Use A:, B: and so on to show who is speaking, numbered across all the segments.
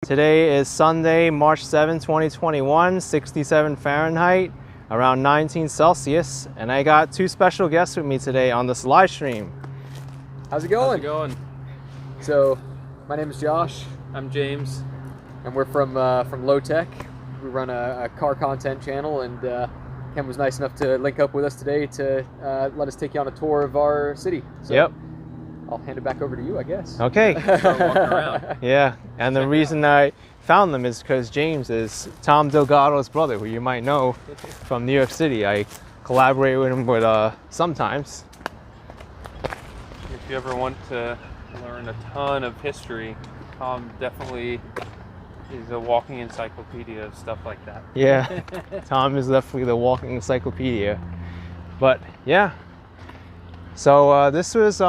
A: Today is Sunday, March 7, 2021, 67 Fahrenheit, around 19 Celsius, and I got two special guests with me today on this live stream.
B: How's it going?
C: How's it going?
B: So, my name is Josh,
C: I'm James.
B: and we're from Low Tech. We run a car content channel, and Ken was nice enough to link up with us today to let us take you on a tour of our city. So
A: Yep.
B: I'll hand it back over to you, I guess.
A: Okay.
C: Start walking around.
A: Yeah, and the reason I found them is because James is Tom Delgado's brother, who you might know from New York City. I collaborate with him sometimes.
C: If you ever want to learn a ton of history, Tom definitely is a walking encyclopedia of stuff like that.
A: Yeah, Tom is definitely the walking encyclopedia. But yeah, so this was,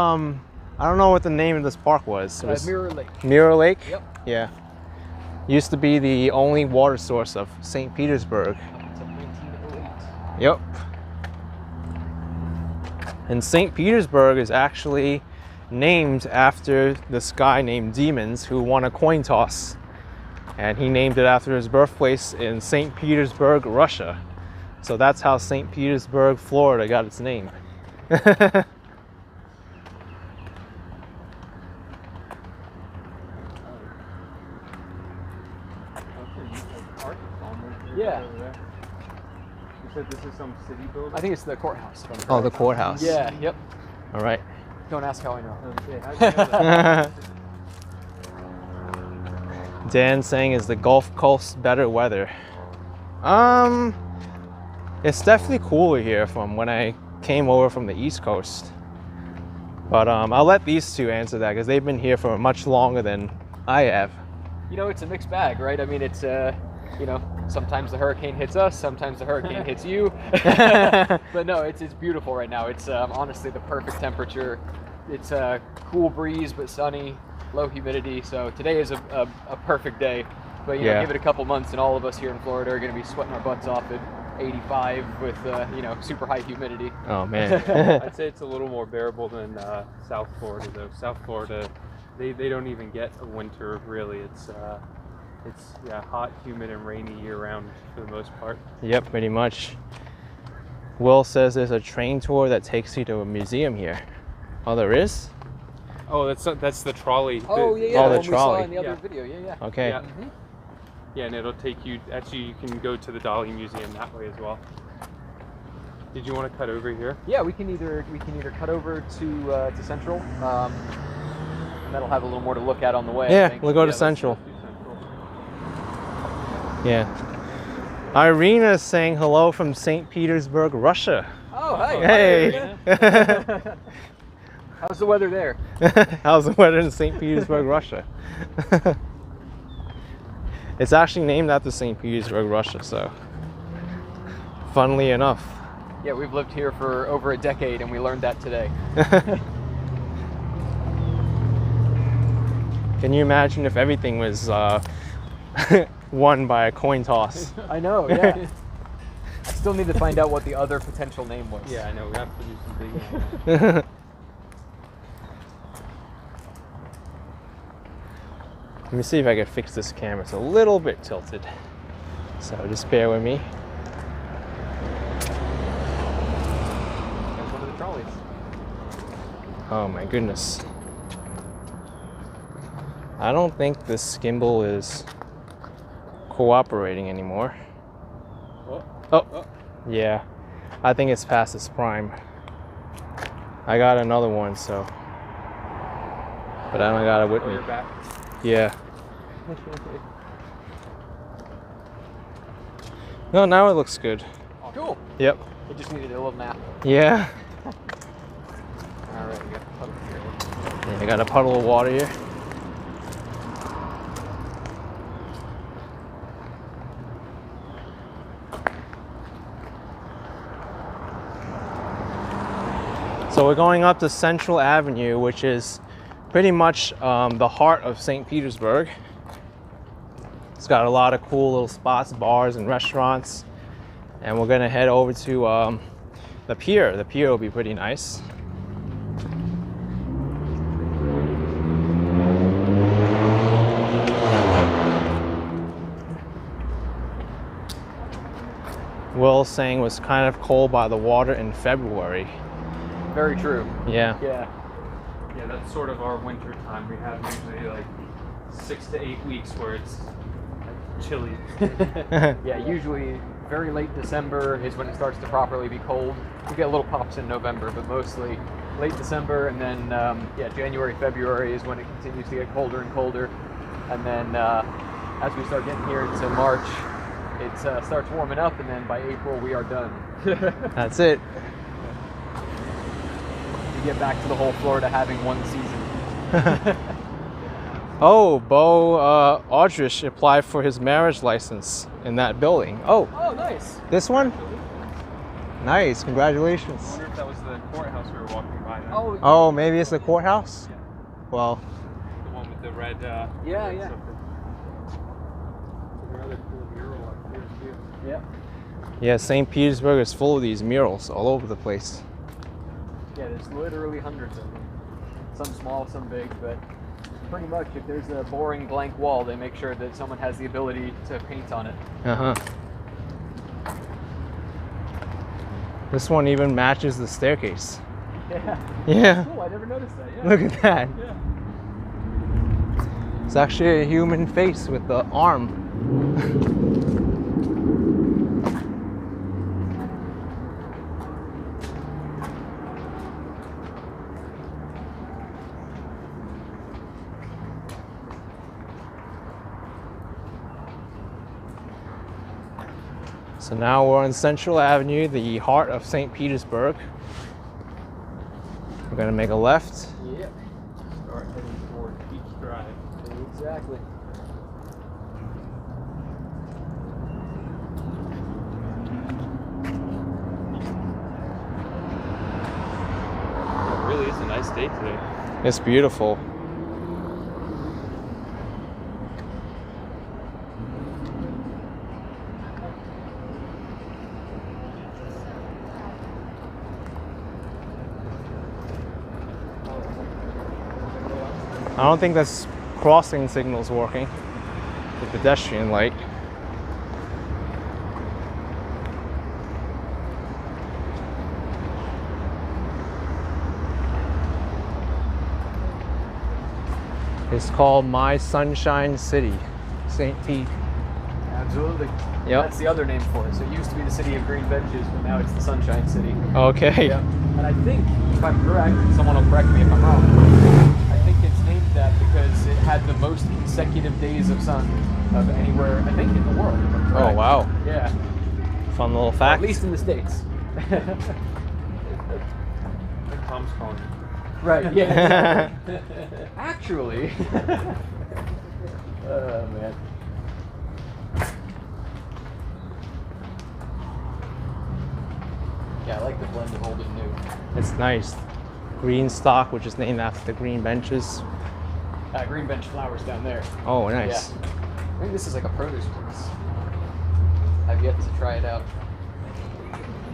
A: I don't know what the name of this park was. It was
B: Mirror Lake.
A: Mirror Lake?
B: Yep.
A: Yeah. Used to be the only water source of St. Petersburg.
B: Until 1908.
A: Yep. And St. Petersburg is actually named after this guy named Demons who won a coin toss. And he named it after his birthplace in St. Petersburg, Russia. So that's how St. Petersburg, Florida got its name.
B: Yeah.
C: You said this is some city building?
B: I think it's the courthouse. if I'm
A: Oh, the
B: correct.
A: courthouse.
B: Yeah, yep.
A: All right.
B: Don't ask how I know.
C: Okay, how'd you know that?
A: Dan saying, is the Gulf Coast better weather? It's definitely cooler here from when I came over from the East Coast. But I'll let these two answer that because they've been here for much longer than I have.
B: You know, it's a mixed bag, right? I mean, it's, you know, sometimes the hurricane hits us, sometimes the hurricane hits you. But no, it's beautiful right now. It's honestly the perfect temperature. It's a cool breeze, but sunny, low humidity. So today is a perfect day. But, you know, give it a couple months and all of us here in Florida are going to be sweating our butts off at 85 with, you know, super high humidity.
A: Oh, man.
C: I'd say it's a little more bearable than South Florida, though. South Florida, they don't even get a winter, really. It's hot, humid, and rainy year-round for the most part.
A: Yep, pretty much. Will says there's a train tour that takes you to a museum here. Oh, there is?
C: Oh, that's the trolley.
B: Oh, yeah,
A: Oh, the
B: one we
A: trolley.
B: saw in the other
C: Yeah.
B: video, yeah.
A: Okay.
C: Yeah. Yeah, and it'll take you, actually you can go to the Dolly Museum that way as well. Did you want to cut over here?
B: Yeah, we can either cut over to Central, and that'll have a little more to look at on the way. I
A: Yeah,
B: think.
A: we'll go to
C: let's
A: Central.
C: do Central.
A: Yeah. Irina is saying hello from St. Petersburg, Russia.
B: Oh, hey.
A: Hey.
B: How's the weather there?
A: How's the weather in St. Petersburg, Russia? It's actually named after St. Petersburg, Russia, so funnily enough.
B: Yeah, we've lived here for over a decade, and we learned that today.
A: Can you imagine if everything was won by a coin toss?
B: I know, yeah. I still need to find out what the other potential name was.
C: Yeah, I know, we have to do some digging on that.
A: Let me see if I can fix this camera. It's a little bit tilted, so just bear with me.
B: There's one of the trolleys.
A: Oh my goodness. I don't think this gimbal is cooperating anymore. Oh, yeah. I think it's past its prime. I got another one, so. But I don't got it with me.
C: You're back.
A: Yeah. No, now it looks good.
B: Cool.
A: Yep.
B: It just needed a little nap.
A: Yeah.
B: All right, we got the puddle here.
A: I got a puddle of water here. So we're going up to Central Avenue, which is pretty much the heart of St. Petersburg. It's got a lot of cool little spots, bars, and restaurants. And we're gonna head over to the pier. The pier will be pretty nice. girl saying it was kind of cold by the water in February.
B: Very true.
A: Yeah.
B: Yeah.
C: Yeah, that's sort of our winter time. We have usually like 6 to 8 weeks where it's like chilly.
B: Yeah, usually very late December is when it starts to properly be cold. We get little pops in November, but mostly late December, and then yeah, January, February is when it continues to get colder and colder. And then as we start getting here into March, it starts warming up, and then by April we are done.
A: That's it.
B: We get back to the whole Florida having one season.
A: Oh, Bo Aldrich applied for his marriage license in that building. Oh,
B: Nice.
A: this one? Nice,
C: I
A: congratulations.
C: wonder if that was the courthouse we were walking by now.
A: Oh, maybe it's the courthouse?
C: Yeah.
A: Well,
C: The one with the red.
B: Yeah,
C: red
B: yeah.
C: something. There's another cool mural up here too.
B: Yep.
A: yeah, St. Petersburg is full of these murals all over the place.
B: Yeah, there's literally hundreds of them. Some small, some big, but pretty much if there's a boring blank wall, they make sure that someone has the ability to paint on it.
A: Uh-huh. This one even matches the staircase.
B: Yeah.
A: Yeah,
B: Cool, I never noticed that. Yeah.
A: look at that.
B: Yeah.
A: It's actually a human face with the arm. So now we're on Central Avenue, the heart of St. Petersburg. We're gonna make a left.
B: Yep.
C: Start heading toward Beach Drive.
B: Exactly.
C: It really is a nice day today.
A: It's beautiful. I don't think this crossing signal's working. The pedestrian light. It's called My Sunshine City, St. Pete.
B: Absolutely.
A: Yep.
B: That's the other name for it. So it used to be the city of green benches, but now it's the Sunshine City.
A: Okay.
B: Yep. And I think, if I'm correct, someone will correct me if I'm wrong, I think it's named that because it had the most consecutive days of sun of anywhere, I think, in the world. If I'm
A: Oh,
B: correct.
A: wow.
B: Yeah.
A: Fun little
B: Or
A: fact.
B: at least in the States.
C: I think Tom's calling me.
B: Right, yeah. Actually. Oh, man. Yeah, I like the blend of old and new.
A: It's nice. Green stock, which is named after the green benches.
B: Green bench flowers down there.
A: Oh, nice.
B: Yeah. I think this is like a produce place. I've yet to try it out.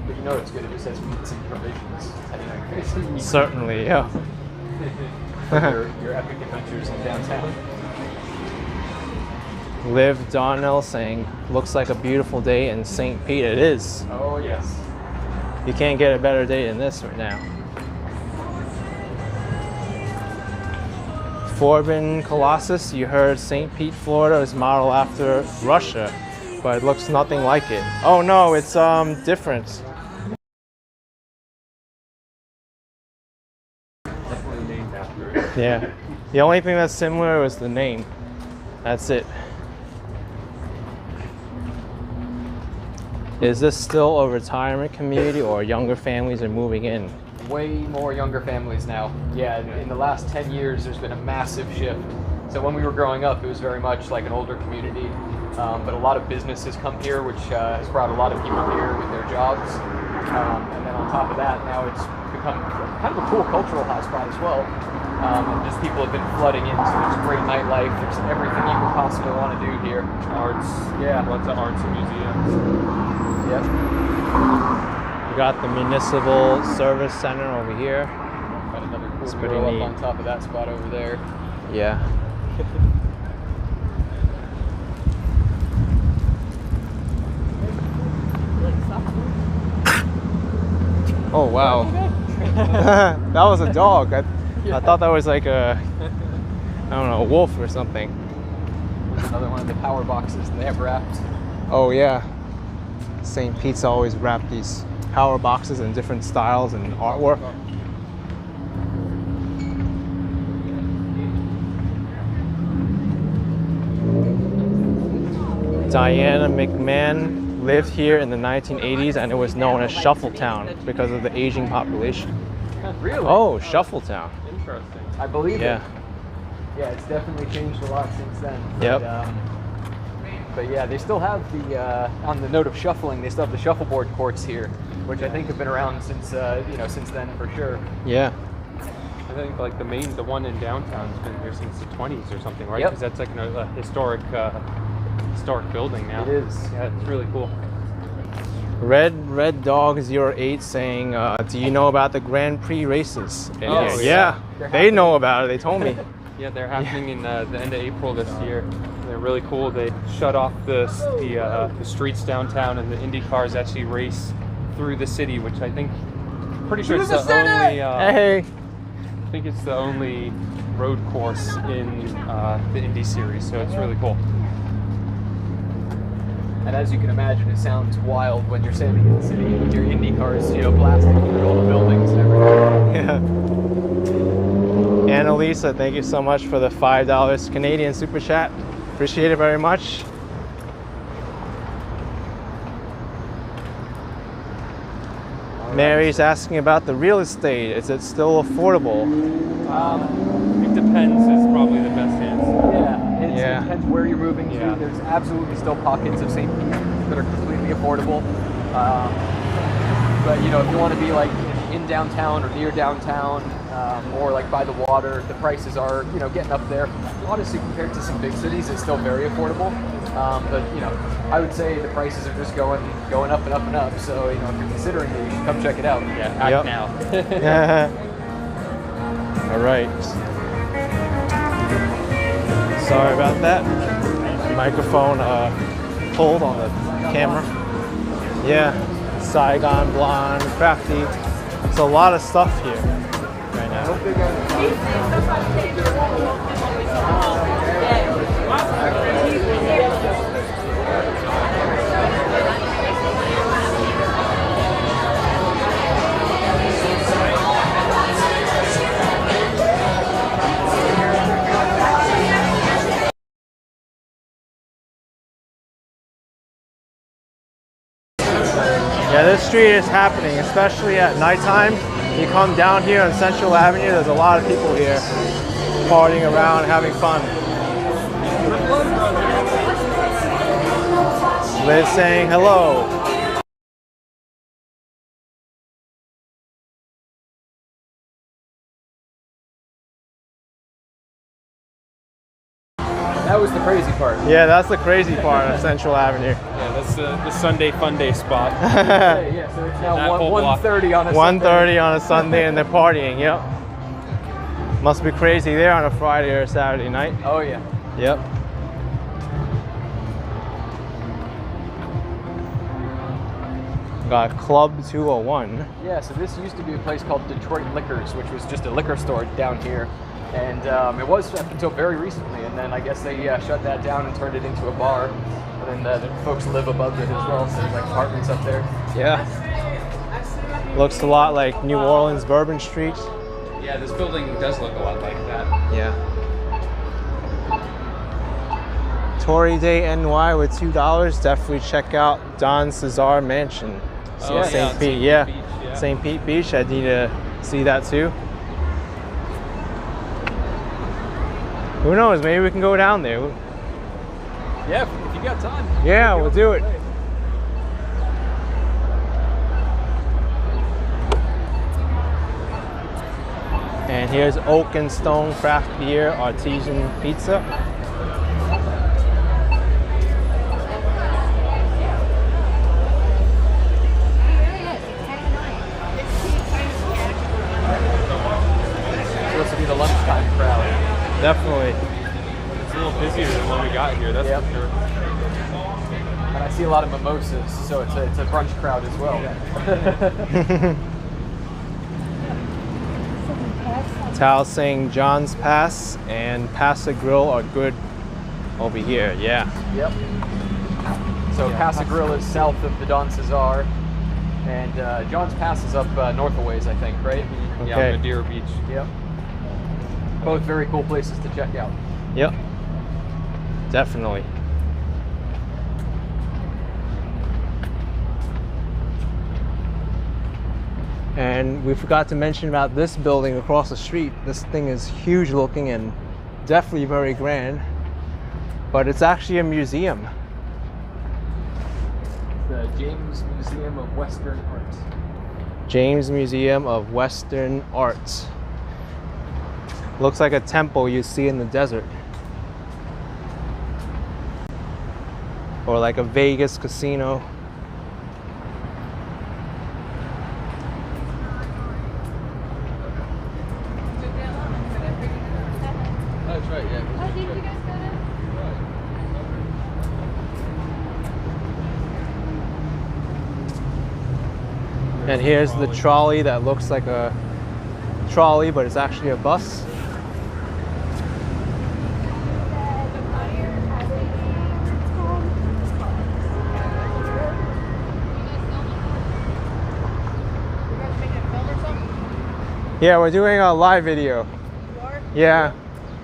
B: But you know it's good if it says meats and provisions. How do you know you're getting some meat?
A: Certainly, yeah.
B: For your epic adventures in downtown.
A: Liv Donnell saying, looks like a beautiful day in St. Pete. It is.
B: Oh, yes.
A: You can't get a better day than this right now. Forbin Colossus, you heard St. Pete, Florida is modeled after Russia, but it looks nothing like it. Oh no, it's different.
C: Definitely named after it.
A: Yeah. The only thing that's similar was the name. That's it. Is this still a retirement community or younger families are moving in?
B: Way more younger families now. Yeah, in the last 10 years, there's been a massive shift. So when we were growing up, it was very much like an older community, but a lot of businesses come here, which has brought a lot of people here with their jobs. And then on top of that, now it's become kind of a cool cultural hotspot as well. And just people have been flooding in, so there's great nightlife, there's everything you could possibly want to do here.
C: Arts.
B: Yeah.
C: Lots of arts and museums.
B: Yep.
A: We got the Municipal Service Center over here.
B: Got another cool
A: It's pretty
B: mural
A: neat.
B: up on top of that spot over there.
A: Yeah. Oh wow. That was a dog. I thought that was like a, I don't know, a wolf or something.
B: Another one of the power boxes they have wrapped.
A: Oh yeah. St. Pete's always wrapped these power boxes in different styles and artwork. Diana McMahon lived here in the 1980s, and it was known as Shuffletown because of the aging population.
B: Really?
A: Oh, Shuffletown.
C: Interesting.
B: I believe
A: Yeah.
B: it. Yeah, it's definitely changed a lot since then.
A: Yep.
B: But yeah, they still have the, on the note of shuffling, they still have the shuffleboard courts here, which I think have been around since, since then for sure.
A: Yeah.
C: I think like the one in downtown's been here since the 20s or something, right?
B: Yep.
C: Because that's like a historic building now.
B: It is.
C: Yeah, it's really cool.
A: Red Dog 08 saying, do you know about the Grand Prix races in
C: Oh,
A: here?
C: yeah.
A: Yeah, they know about it. They told me.
C: Yeah, they're happening in the end of April this year. They're really cool. They shut off the streets downtown, and the Indy cars actually race through the city, which I think, pretty sure it's the only.
A: Hey.
C: I think it's the only road course in the Indy series, so it's really cool.
B: And as you can imagine, it sounds wild when you're standing in the city with your Indy cars, blasting through all the buildings and everything.
A: Yeah. Annalisa, thank you so much for the $5 Canadian super chat. Appreciate it very much. Mary's asking about the real estate. Is it still affordable?
C: It depends is probably the best answer.
B: It depends where you're moving to.
C: Yeah.
B: There's absolutely still pockets of St. Pete that are completely affordable. But if you want to be like in downtown or near downtown, or like by the water, the prices are getting up there. Honestly, compared to some big cities, it's still very affordable. But I would say the prices are just going up and up and up. So if you're considering it, you should come check it out.
C: Yeah, act now.
A: All right. Sorry about that. Microphone pulled on the camera. Yeah, Saigon Blonde, Crafty. It's a lot of stuff here right now. Yeah, this street is happening, especially at nighttime. You come down here on Central Avenue, there's a lot of people here partying around, having fun. Liz saying hello.
B: That was the crazy part.
A: Yeah, that's the crazy part of Central Avenue.
C: Yeah, that's the Sunday fun day spot.
B: Yeah, so it's now
C: That whole block.
B: 1:30 on a
A: 1:30 on a Sunday and they're partying, yep. Must be crazy there on a Friday or a Saturday night.
B: Oh yeah.
A: Yep. Got Club 201.
B: Yeah, so this used to be a place called Detroit Liquors, which was just a liquor store down here. And it was up until very recently, and then I guess they shut that down and turned it into a bar. And then the folks live above it as well, so there's like apartments up there.
A: Yeah. Looks a lot like New Orleans Bourbon Street.
C: Yeah, this building does look a lot like that.
A: Yeah. Tory Day NY with $2. Definitely check out Don Cesar Mansion.
C: Oh,
A: St.
C: yeah,
A: Pete.
C: St.
A: Yeah.
C: Beach, yeah.
A: St. Pete Beach. I need to see that too. Who knows? Maybe we can go down there.
B: Yeah, if you got time.
A: Yeah, we'll do it. And here's Oak and Stone Craft Beer Artisan Pizza.
B: Supposed to be the lunchtime crowd.
A: Definitely.
C: It's a little busier than when we got here, that's
B: Yep.
C: for sure.
B: And I see a lot of mimosas, so it's a brunch crowd as well.
A: Tal's saying John's Pass and Pass the Grill are good over here. Yeah.
B: Yep. So Pass the Grill is south of the Don Cesar, and John's Pass is up north a ways, I think, right?
C: Yeah,
A: Okay.
C: Madeira Beach.
B: Yep. Both very cool places to check out.
A: Yep. Definitely. And we forgot to mention about this building across the street. This thing is huge looking and definitely very grand, but it's actually a museum.
B: The James Museum of Western Art.
A: James Museum of Western Arts. Looks like a temple you see in the desert. Or like a Vegas casino.
B: That's right, yeah.
A: And here's the trolley that looks like a trolley, but it's actually a bus. Yeah, we're doing a live video.
D: You are?
A: Yeah.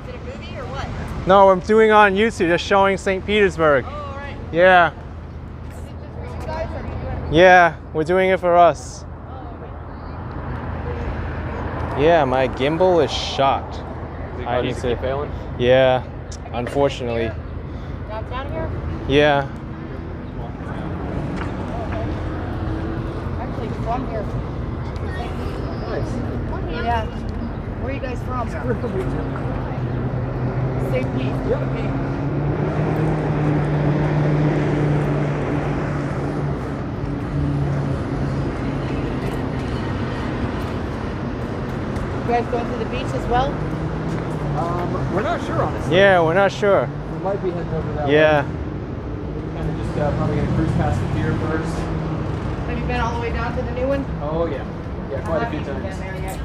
D: Is it a movie or what?
A: No, I'm doing on YouTube, just showing St. Petersburg.
D: Oh, all right.
A: Yeah.
D: Is it just for you guys or are you doing it?
A: Yeah, we're doing it for us.
D: Oh,
A: Yeah, my gimbal is shot. I need to.
B: failing.
A: Yeah, unfortunately.
D: okay. Downtown here?
A: Yeah.
D: Actually, from here.
B: Nice.
D: Yeah. Where are you guys from? St. Pete.
B: Yep.
D: Okay. You guys going to the beach as well?
B: We're not sure, honestly.
A: Yeah, we're not sure.
B: We might be heading over that way.
A: Yeah.
B: Kind of just probably gonna cruise past the pier first.
D: Have you been all the way down to the new one?
B: Oh yeah. Yeah, quite a few
D: I haven't
B: times.
D: been there yet.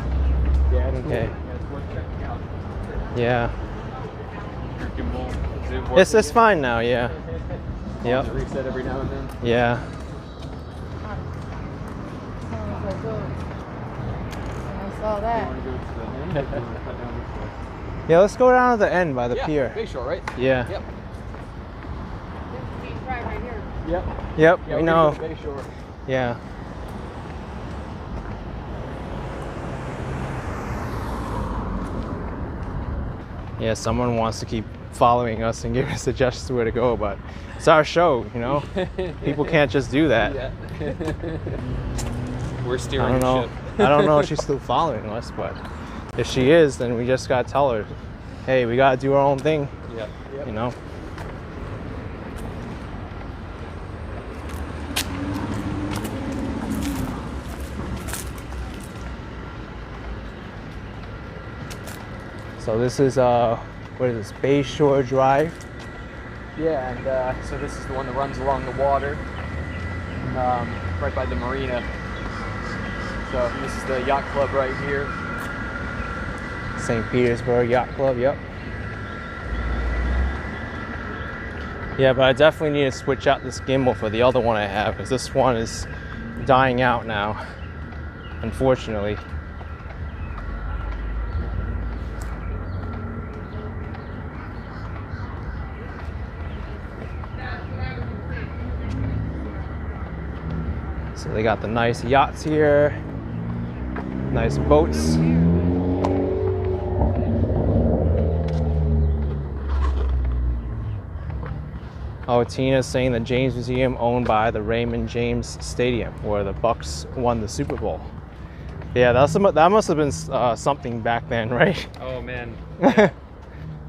B: Yeah, it's cool.
A: Okay.
B: Yeah, it's worth checking out.
A: Yeah.
C: Your gimbal, is it
A: It's
C: working?
A: fine now, yeah. Yep.
B: To reset every now and then.
A: Yeah.
D: Oh, I saw that.
C: You wanna go to the end, or do you wanna cut down this way?
A: Yeah, let's go down to the end by the
B: Yeah,
A: pier.
B: Bayshore, right?
A: Yeah.
B: Yep.
D: There's the beach right here.
B: Yep.
A: Yep,
B: Yeah,
A: we
B: we're
A: know.
B: gonna go to Bayshore.
A: Yeah. Yeah, someone wants to keep following us and giving us suggestions where to go, but it's our show, you know? People can't just do that.
B: Yeah.
C: We're
A: I
C: steering
A: don't
C: the
A: know.
C: ship.
A: I don't know if she's still following us, but if she is, then we just gotta tell her, hey, we gotta do our own thing,
C: Yeah.
A: you know? So this is what is this? Bayshore Drive.
B: Yeah, and so this is the one that runs along the water, right by the marina. So this is the yacht club right here.
A: St. Petersburg Yacht Club, yep. Yeah, but I definitely need to switch out this gimbal for the other one I have, because this one is dying out now, unfortunately. So they got the nice yachts here, nice boats. Oh, Tina's saying the James Museum owned by the Raymond James Stadium, where the Bucks won the Super Bowl. Yeah, that must have been something back then, right?
C: Oh man. Yeah.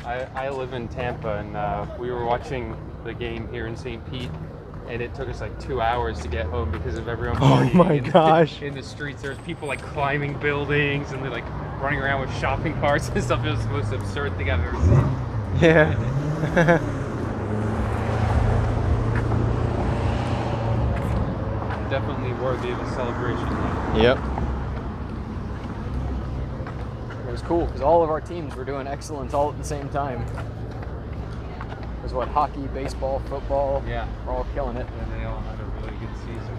C: I live in Tampa, and we were watching the game here in St. Pete, and it took us like 2 hours to get home because of everyone
A: Oh
C: partying
A: my
C: in the-
A: gosh.
C: in the streets. There was people like climbing buildings, and they're like running around with shopping carts and stuff. It was the most absurd thing I've ever seen.
A: Yeah.
C: definitely worthy of a celebration.
A: Yep.
B: It was cool because all of our teams were doing excellence all at the same time. It was what, hockey, baseball, football.
C: Yeah.
B: We're all killing it.
C: And they all had a really good season.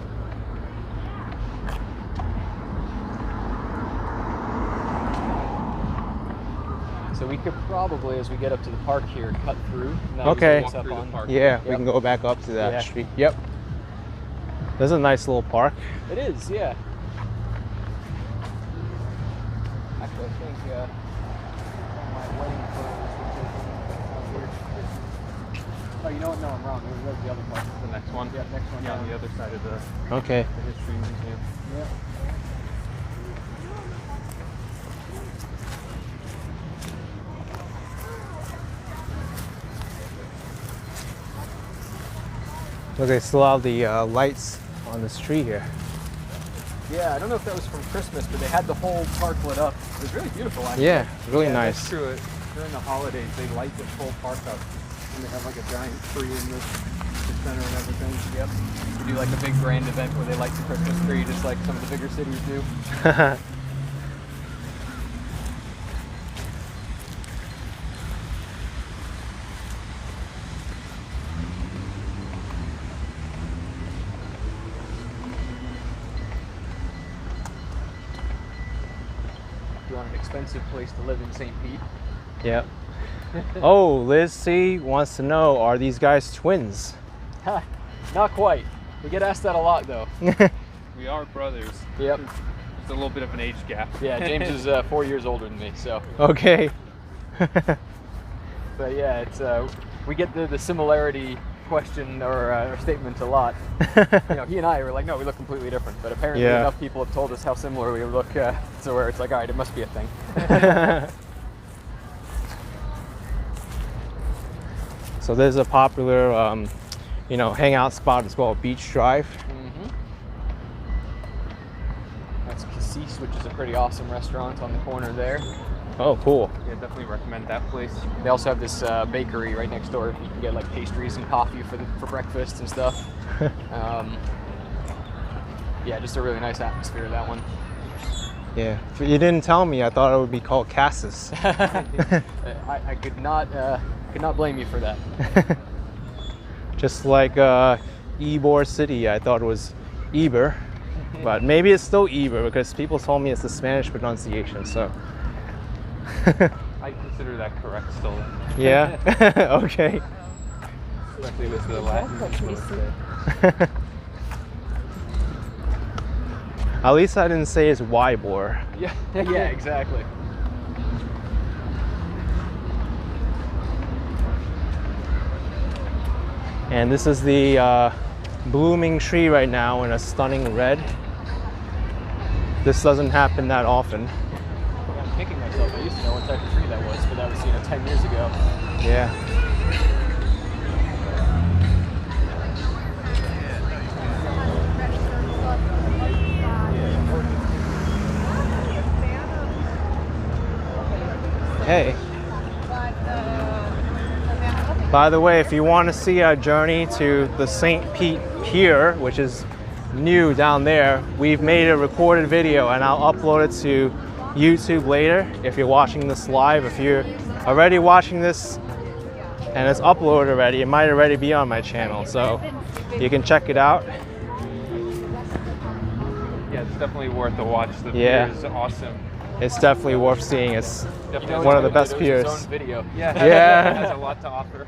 B: So we could probably, as we get up to the park here, cut through. And that
A: Okay.
B: leads us
C: Walk
B: up
C: through the
B: on.
C: park.
A: Yeah, we
B: Yep.
A: can go back up to that
B: Yeah.
A: street. Yep. There's a nice little park.
B: It is, yeah. Actually, I think my wedding photos were taken out here. Oh, you know what? No, I'm wrong. It was the other part.
C: The next one?
B: Yeah, next one
C: Yeah,
B: down.
C: on the other side of the
A: Okay.
C: history museum.
B: Yeah.
A: Look, they still have the lights on the street here.
B: Yeah, I don't know if that was from Christmas, but they had the whole park lit up. It was really beautiful, actually.
A: Yeah, really
C: Yeah,
A: nice.
C: That's true. During the holidays, they light the whole park up. And they have like a giant tree in the center and everything.
B: Yep. They do like a big grand event where they light the Christmas tree, just like some of the bigger cities do. You want an expensive place to live in St. Pete?
A: Yep. Oh, Liz C wants to know, are these guys twins?
B: Ha, not quite. We get asked that a lot, though.
C: We are brothers.
B: Yep.
C: There's a little bit of an age gap.
B: Yeah, James is 4 years older than me, so.
A: Okay.
B: But yeah, it's we get the similarity question or statement a lot. You know, he and I were like, no, we look completely different. But apparently
A: Yeah.
B: enough people have told us how similar we look, so where it's like, all right, it must be a thing.
A: So there's a popular, you know, hangout spot as well, Beach Drive.
B: That's Cassis, which is a pretty awesome restaurant on the corner there.
A: Oh, cool.
C: Yeah, definitely recommend that place.
B: They also have this bakery right next door. You can get like pastries and coffee for breakfast and stuff. Yeah, just a really nice atmosphere, that one.
A: Yeah. If you didn't tell me, I thought it would be called Cassis.
B: I could not blame you for that.
A: Just like Ybor City, I thought it was Eber, but maybe it's still Eber because people told me it's the Spanish pronunciation. So.
C: I consider that correct still.
A: Yeah. Okay.
C: Especially with the Latin influence there.
A: At least I didn't say it's Ybor.
B: Yeah, yeah, exactly.
A: And this is the blooming tree right now in a stunning red. This doesn't happen that often.
B: I'm kicking myself. I used to know what type of tree that was, but that was 10 years ago.
A: Yeah. Hey. By the way, if you want to see our journey to the St. Pete Pier, which is new down there, we've made a recorded video and I'll upload it to YouTube later if you're watching this live. If you're already watching this and it's uploaded already, it might already be on my channel, so you can check it out.
C: Yeah, it's definitely worth a watch. The
A: Yeah.
C: pier is awesome.
A: It's definitely worth seeing. It's
C: Definitely
A: one of the
B: It
A: best
B: was
A: piers.
B: its own video.
C: Yeah,
A: Yeah.
C: it has a lot to offer.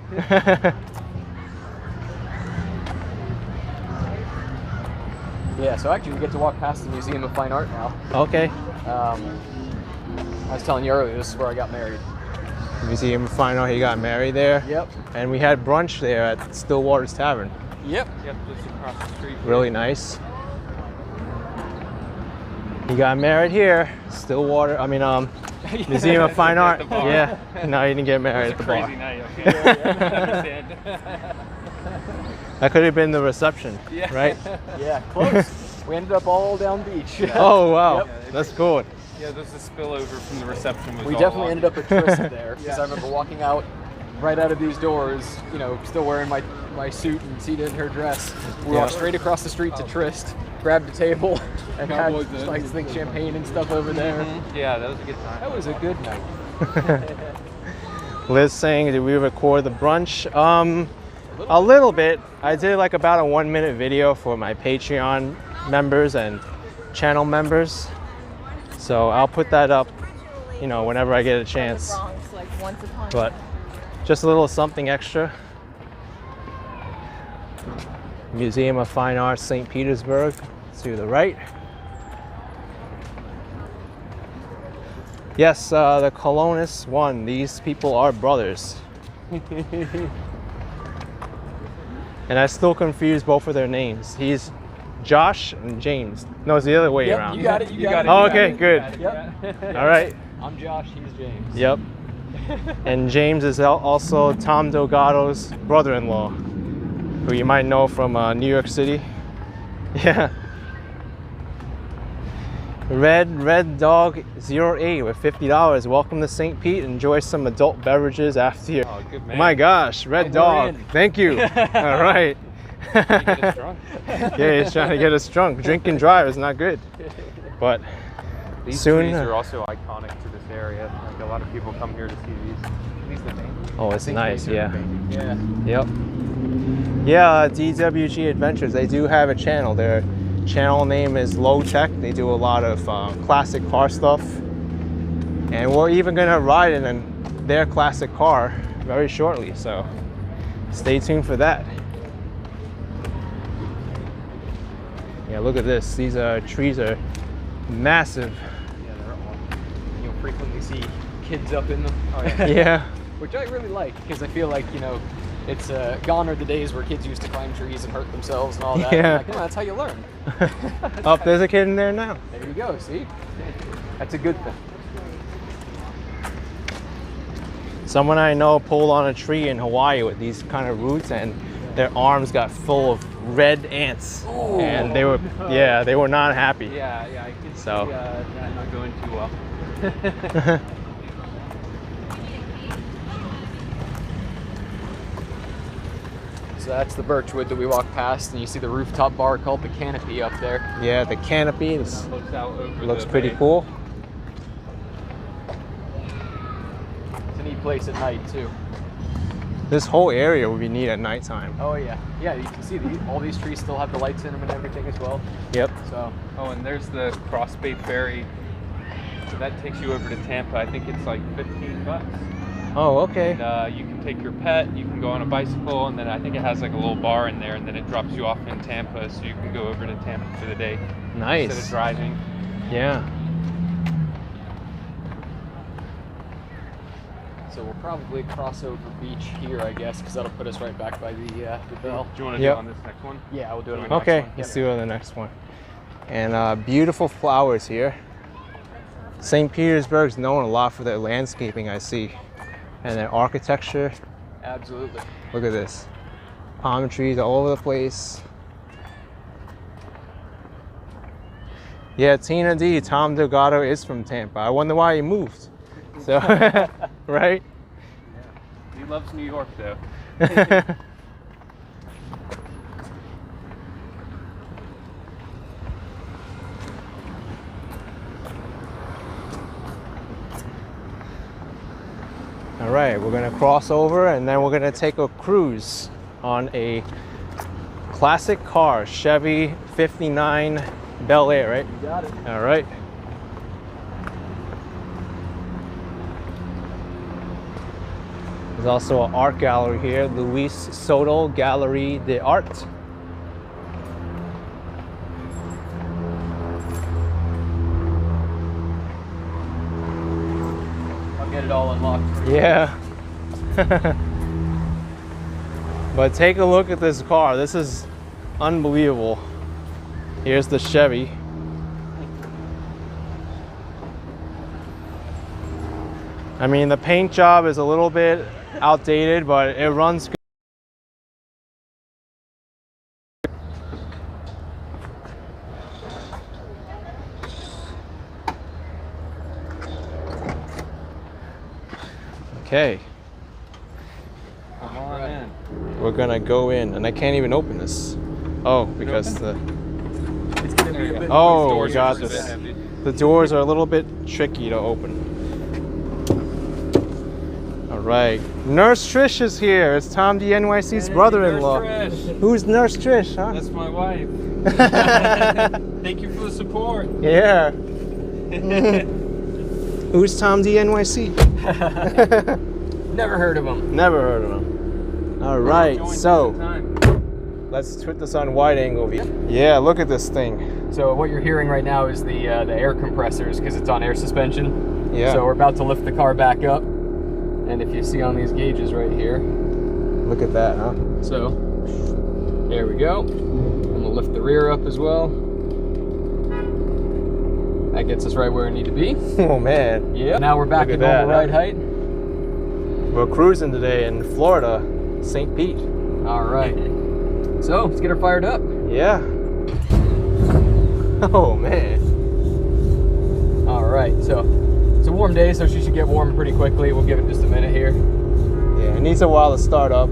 B: Yeah, so actually we get to walk past the Museum of Fine Art now.
A: Okay.
B: I was telling you earlier, this is where I got married.
A: Museum of Fine Art, he got married there.
B: Yep.
A: And we had brunch there at Stillwater's Tavern.
B: Yep.
C: Yep, just across the street.
A: Really nice. He got married here, Museum of Fine Art.
C: At the bar.
A: Yeah. No, he didn't get married
C: It
A: at
C: was
A: the
C: a
A: bar.
C: crazy night, okay? I understand.
A: That could have been the reception,
C: Yeah.
A: right?
B: Yeah, close. We ended up all down beach.
A: Oh wow,
B: Yep.
A: that's cool.
C: Yeah, there's a spillover from the reception. Was
B: We
C: all
B: definitely
C: on
B: ended up at Tryst there because
C: Yeah.
B: I remember walking out right out of these doors, you know, still wearing my suit and seated in her dress. We
A: Yeah.
B: walked straight across the street to Tryst, grabbed a table and had
C: Cowboys in.
B: I think champagne and stuff over there.
C: Yeah, that was a good time.
B: That was a good night.
A: Liz saying, did we record the brunch? A little bit. I did like about a 1-minute video for my Patreon members and channel members. So I'll put that up, you know, whenever I get a chance. But just a little something extra. Museum of Fine Arts, St. Petersburg, to the right. Yes, the colonists won. These people are brothers. And I still confuse both of their names. He's Josh and James. No, it's the other way around.
B: You got it. You got it.
A: Oh, okay, good.
B: Yep.
A: All right.
B: I'm Josh. He's James.
A: Yep. And James is also Tom Delgado's brother-in-law, who you might know from New York City. Yeah. Red Dog 08 with $50. Welcome to St. Pete. Enjoy some adult beverages after your.
C: Oh, good man.
A: Oh my gosh, Red
B: And
A: Dog.
B: we're in.
A: Thank you. All right.
C: Get us drunk.
A: Yeah, he's trying to get us drunk. Drink and drive is not good. But
C: These
A: soon.
C: trees are also iconic to this area. Like a lot of people come here to see these. These the paintings.
A: Oh, it's nice.
C: These are
A: Yeah.
C: the paintings.
B: Yeah.
A: Yep. Yeah, DWG Adventures. They do have a channel. Their channel name is Low Tech. They do a lot of classic car stuff. And we're even gonna ride in their classic car very shortly. So stay tuned for that. Yeah, look at this. These trees are massive.
B: Yeah, they're all. You'll frequently see kids up in them.
C: Oh, yeah.
A: Yeah.
B: Which I really like because I feel like, you know, it's gone are the days where kids used to climb trees and hurt themselves and all that.
A: Yeah.
B: Like, no, that's how you learn.
A: Oh, there's a kid in there now.
B: There you go. See, that's a good thing.
A: Someone I know pulled on a tree in Hawaii with these kind of roots, and their arms got full of red ants.
B: Ooh.
A: And they were, yeah, they were not happy.
C: Yeah, I can
A: So.
C: see that not going too well.
B: So that's the birchwood that we walked past, and you see the rooftop bar called the Canopy up there.
A: Yeah, the canopy
C: Looks out over
A: looks
C: the
A: pretty
C: bay.
A: cool.
B: It's a neat place at night too.
A: This whole area would be neat at nighttime.
B: Oh yeah, yeah. You can see all these trees still have the lights in them and everything as well.
A: Yep.
B: So
C: Oh, and there's the Cross Bay Ferry. So that takes you over to Tampa. I think it's like $15.
A: Oh, okay.
C: And you can take your pet, you can go on a bicycle, and then I think it has like a little bar in there, and then it drops you off in Tampa, so you can go over to Tampa for the day instead of
A: Nice.
C: driving.
A: Yeah.
B: So we'll probably cross over beach here, I guess, because that'll put us right back by the bell.
C: Do you want to
A: Yep.
C: do it on this next one?
B: Yeah, we'll do it on the
A: Okay,
B: next one.
A: let's do it on the next one. And beautiful flowers here. St. Petersburg's known a lot for their landscaping, I see, and their architecture.
B: Absolutely.
A: Look at this. Palm trees all over the place. Yeah, Tina D, Tom Delgado is from Tampa. I wonder why he moved. So, right?
C: He loves New York, though.
A: All right, we're gonna cross over and then we're gonna take a cruise on a classic car, Chevy 59 Bel Air, right?
B: You got it.
A: All right. There's also an art gallery here, Luis Soto Gallery de Art.
B: I'll get it all unlocked for you.
A: Yeah. But take a look at this car. This is unbelievable. Here's the Chevy. I mean, the paint job is a little bit outdated, but it runs good. Okay,
C: Come on in.
A: we're gonna go in, and I can't even open this. Oh, because the
B: It's gonna be a bit.
A: Oh,
C: Doors
A: we got
C: are a bit
A: this.
C: heavy.
A: The doors are a little bit tricky to open. All right, Nurse Trish is here. It's Tom the NYC's brother-in-law.
C: Nurse Trish.
A: Who's Nurse Trish, huh?
C: That's my wife. Thank you for the support.
A: Yeah. Who's Tom the NYC?
B: Never heard of them.
A: Never heard of him. All right,
C: Join
A: so
C: time.
A: let's put this on wide angle view. Yeah, look at this thing.
B: So what you're hearing right now is the air compressors because it's on air suspension.
A: Yeah.
B: So we're about to lift the car back up, and if you see on these gauges right here,
A: Look at that, huh?
B: so there we go. And we'll lift the rear up as well. That gets us right where we need to be.
A: Oh man.
B: Yeah. Now we're back
A: Look
B: at
A: at
B: normal
A: that,
B: ride
A: huh?
B: height.
A: We're cruising today in Florida, St. Pete.
B: All right. So let's get her fired up.
A: Yeah. Oh man.
B: All right. So it's a warm day, so she should get warm pretty quickly. We'll give it just a minute here.
A: Yeah, it needs a while to start up.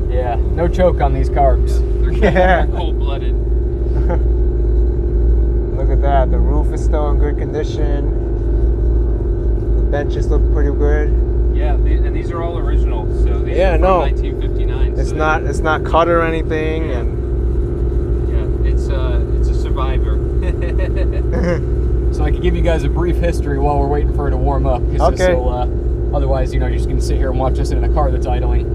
B: Yeah. No choke on these carbs.
A: Yeah.
C: Cold-blooded.
A: Look at that. The roof is still in good condition. The benches look pretty good.
C: Yeah, and these are all original. So these
A: Yeah,
C: are from
A: no.
C: 1959.
A: It's
C: so
A: not cut or anything,
C: Yeah.
A: and
C: Yeah, it's a survivor.
B: So I could give you guys a brief history while we're waiting for her to warm up. 'Cause
A: Okay.
B: this'll, otherwise, you're just going to sit here and watch us in a car that's idling.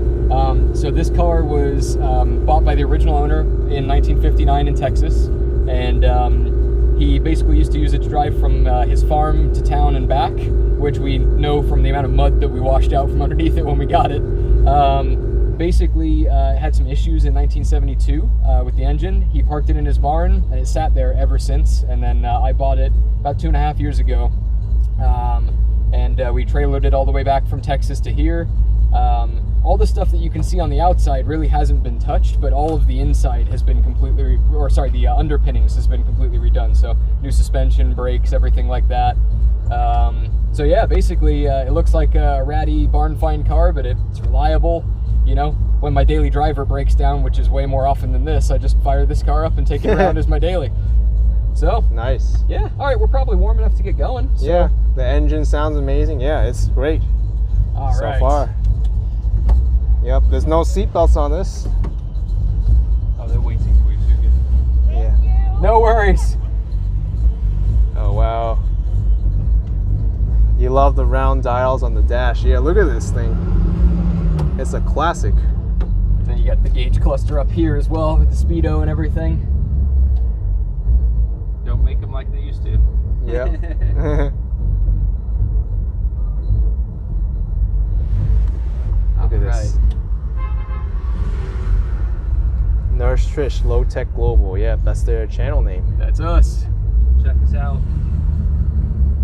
B: So this car was bought by the original owner in 1959 in Texas, and he basically used to use it to drive from his farm to town and back, which we know from the amount of mud that we washed out from underneath it when we got it. Basically, had some issues in 1972 with the engine. He parked it in his barn, and it sat there ever since. And then I bought it about 2.5 years ago, and we trailered it all the way back from Texas to here. All the stuff that you can see on the outside really hasn't been touched, but all of the inside has been completely, the underpinnings has been completely redone. So new suspension, brakes, everything like that. So yeah, basically it looks like a ratty barn find car, but it's reliable. When my daily driver breaks down, which is way more often than this, I just fire this car up and take it around as my daily. So
A: nice.
B: yeah, all right, we're probably warm enough to get going. So.
A: Yeah, the engine sounds amazing. Yeah, it's great
B: All
A: so
B: right.
A: far. Yep, there's no seatbelts on this.
C: Oh, they're waiting for you, Sugan.
A: Yeah.
B: No worries.
A: Oh wow. You love the round dials on the dash. Yeah, look at this thing. It's a classic.
B: Then you got the gauge cluster up here as well with the speedo and everything.
C: Don't make them like they used to.
A: Yep. Look at this. Nurse Trish, Low Tech Global. Yeah, that's their channel name.
B: That's us.
C: Check us out.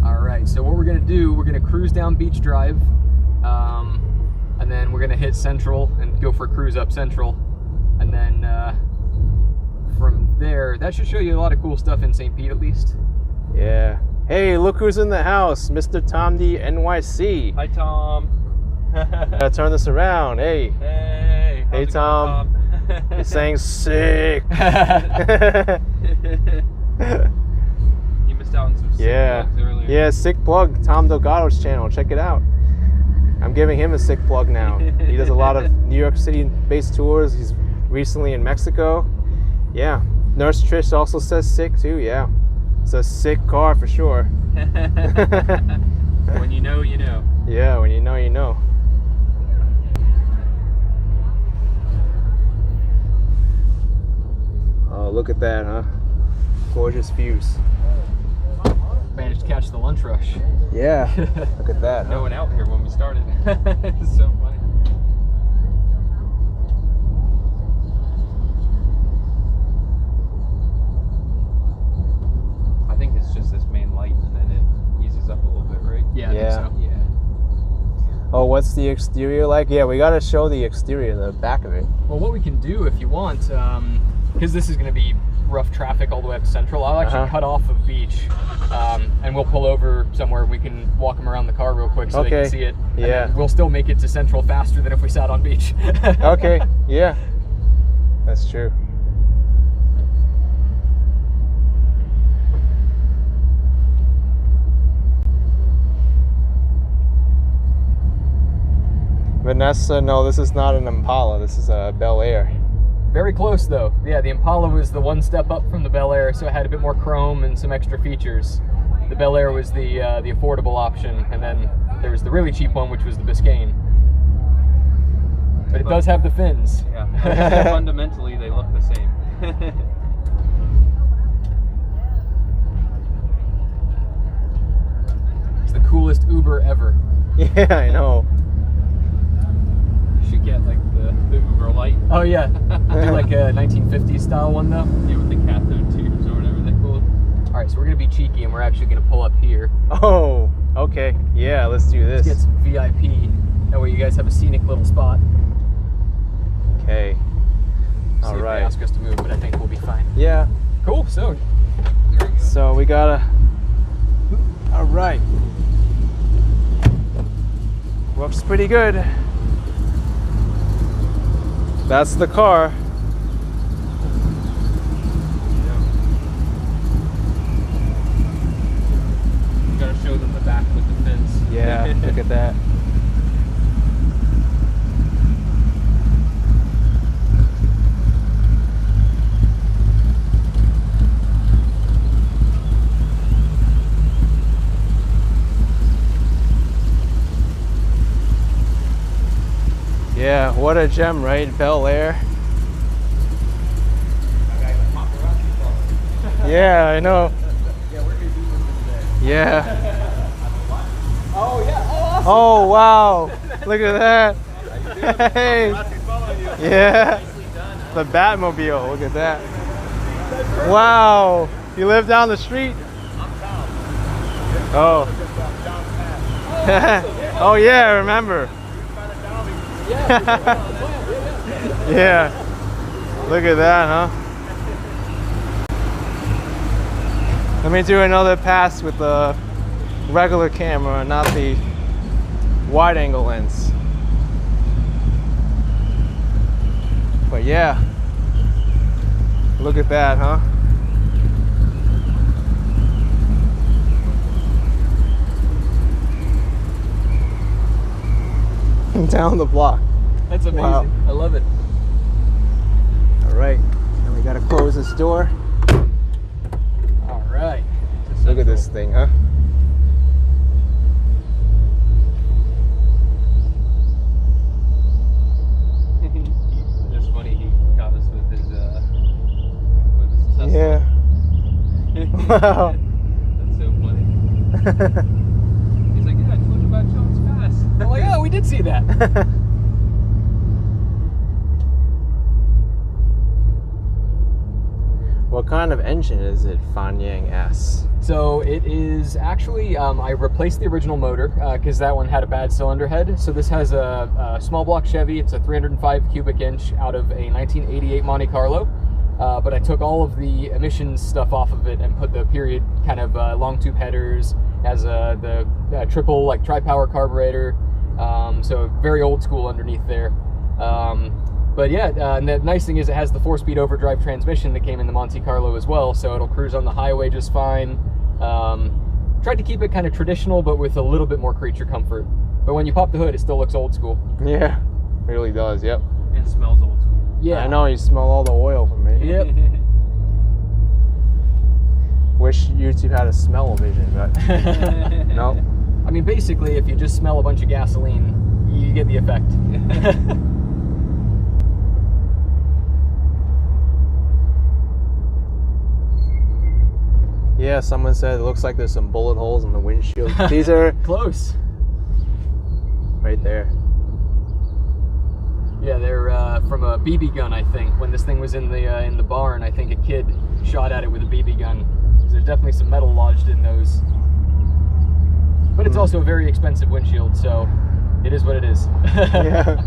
B: All right, so what we're gonna do, we're gonna cruise down Beach Drive, and then we're gonna hit Central and go for a cruise up Central, and then from there, that should show you a lot of cool stuff in St. Pete at least.
A: Yeah. Hey, look who's in the house, Mr. Tom D NYC.
C: Hi, Tom.
A: Gotta turn this around. Hey,
C: Hey.
A: Hey,
C: how's it
A: Tom.
C: going,
A: he's saying sick.
C: You missed out on some sick
A: Yeah.
C: plugs earlier.
A: Yeah, sick plug. Tom Delgado's channel. Check it out. I'm giving him a sick plug now. He does a lot of New York City-based tours. He's recently in Mexico. Yeah. Nurse Trish also says sick too. Yeah. It's a sick car for sure.
C: When you know, you know.
A: Yeah, when you know, you know. Oh, look at that, huh? Gorgeous views.
B: Managed to catch the lunch rush.
A: Yeah. Look at that.
C: No
A: Huh?
C: one out here when we started. It's so funny. I think it's just this main light and then it eases up a little bit, right?
B: Yeah, I
A: Yeah.
B: think so.
C: Yeah.
A: Oh, what's the exterior like? Yeah, we gotta show the exterior, the back of it.
B: Well, what we can do if you want, because this is going to be rough traffic all the way up to Central, I'll actually cut off of Beach, and we'll pull over somewhere. We can walk them around the car real quick so they
A: Okay.
B: can see it. And
A: Yeah.
B: then we'll still make it to Central faster than if we sat on Beach.
A: Okay, yeah. That's true. Vanessa, no, this is not an Impala. This is a Bel Air.
B: Very close though. Yeah, the Impala was the one step up from the Bel Air, so it had a bit more chrome and some extra features. The Bel Air was the affordable option, and then there was the really cheap one, which was the Biscayne. But it does have the fins.
C: Yeah, fundamentally they look the same.
B: It's the coolest Uber ever.
A: Yeah, I know.
C: You should get like the Uber Light.
B: Oh yeah, do like a 1950s style one though.
C: Yeah, with the cathode tubes or whatever they're called.
B: All right, so we're gonna be cheeky and we're actually gonna pull up here.
A: Oh, okay. Yeah, let's do this.
B: Let's get some VIP. That way you guys have a scenic little spot.
A: Okay.
B: See
A: All
B: if
A: right.
B: they ask us to move, but I think we'll be fine.
A: Yeah.
B: Cool. So,
A: So we gotta. All right. Looks pretty good. That's the car.
C: You gotta show them the back with the fins.
A: Yeah, look at that. Yeah, what a gem, right? Bel Air. Yeah, I know. Yeah.
B: oh yeah, oh awesome.
A: Oh wow! Look at that. Hey. Yeah. The Batmobile. Look at that. Wow. You live down the street? Oh. Oh yeah, I remember. Yeah. Look at that, huh? Let me do another pass with the regular camera, not the wide angle lens. But yeah. Look at that, huh? Down the block.
B: That's amazing.
A: Wow.
B: I love it.
A: All right, and we gotta close this door.
B: All right.
A: Look at this thing, huh?
C: It's funny he got us with his Tesla.
A: Yeah. Wow.
C: That's so funny. He's like, yeah, I told you about Jones Pass.
B: I'm like, oh, we did see that.
A: What kind of engine is it, Fanyang S?
B: So it is actually, I replaced the original motor because that one had a bad cylinder head. So this has a small block Chevy. It's a 305 cubic inch out of a 1988 Monte Carlo. But I took all of the emissions stuff off of it and put the period kind of long tube headers, has the triple like tri-power carburetor. So very old school underneath there. But yeah, and the nice thing is it has the 4-speed overdrive transmission that came in the Monte Carlo as well, so it'll cruise on the highway just fine. Tried to keep it kind of traditional, but with a little bit more creature comfort. But when you pop the hood, it still looks old school.
A: Yeah, really does, yep.
C: And smells old school.
B: Yeah.
A: I know, you smell all the oil from it.
B: Yep.
A: Wish YouTube had a smell vision, but no.
B: I mean, basically, if you just smell a bunch of gasoline, you get the effect.
A: Yeah, someone said it looks like there's some bullet holes in the windshield. These are
B: Close.
A: right there.
B: Yeah, they're from a BB gun, I think. When this thing was in the barn, I think a kid shot at it with a BB gun. There's definitely some metal lodged in those. But it's also a very expensive windshield, so it is what it is.
A: Yeah.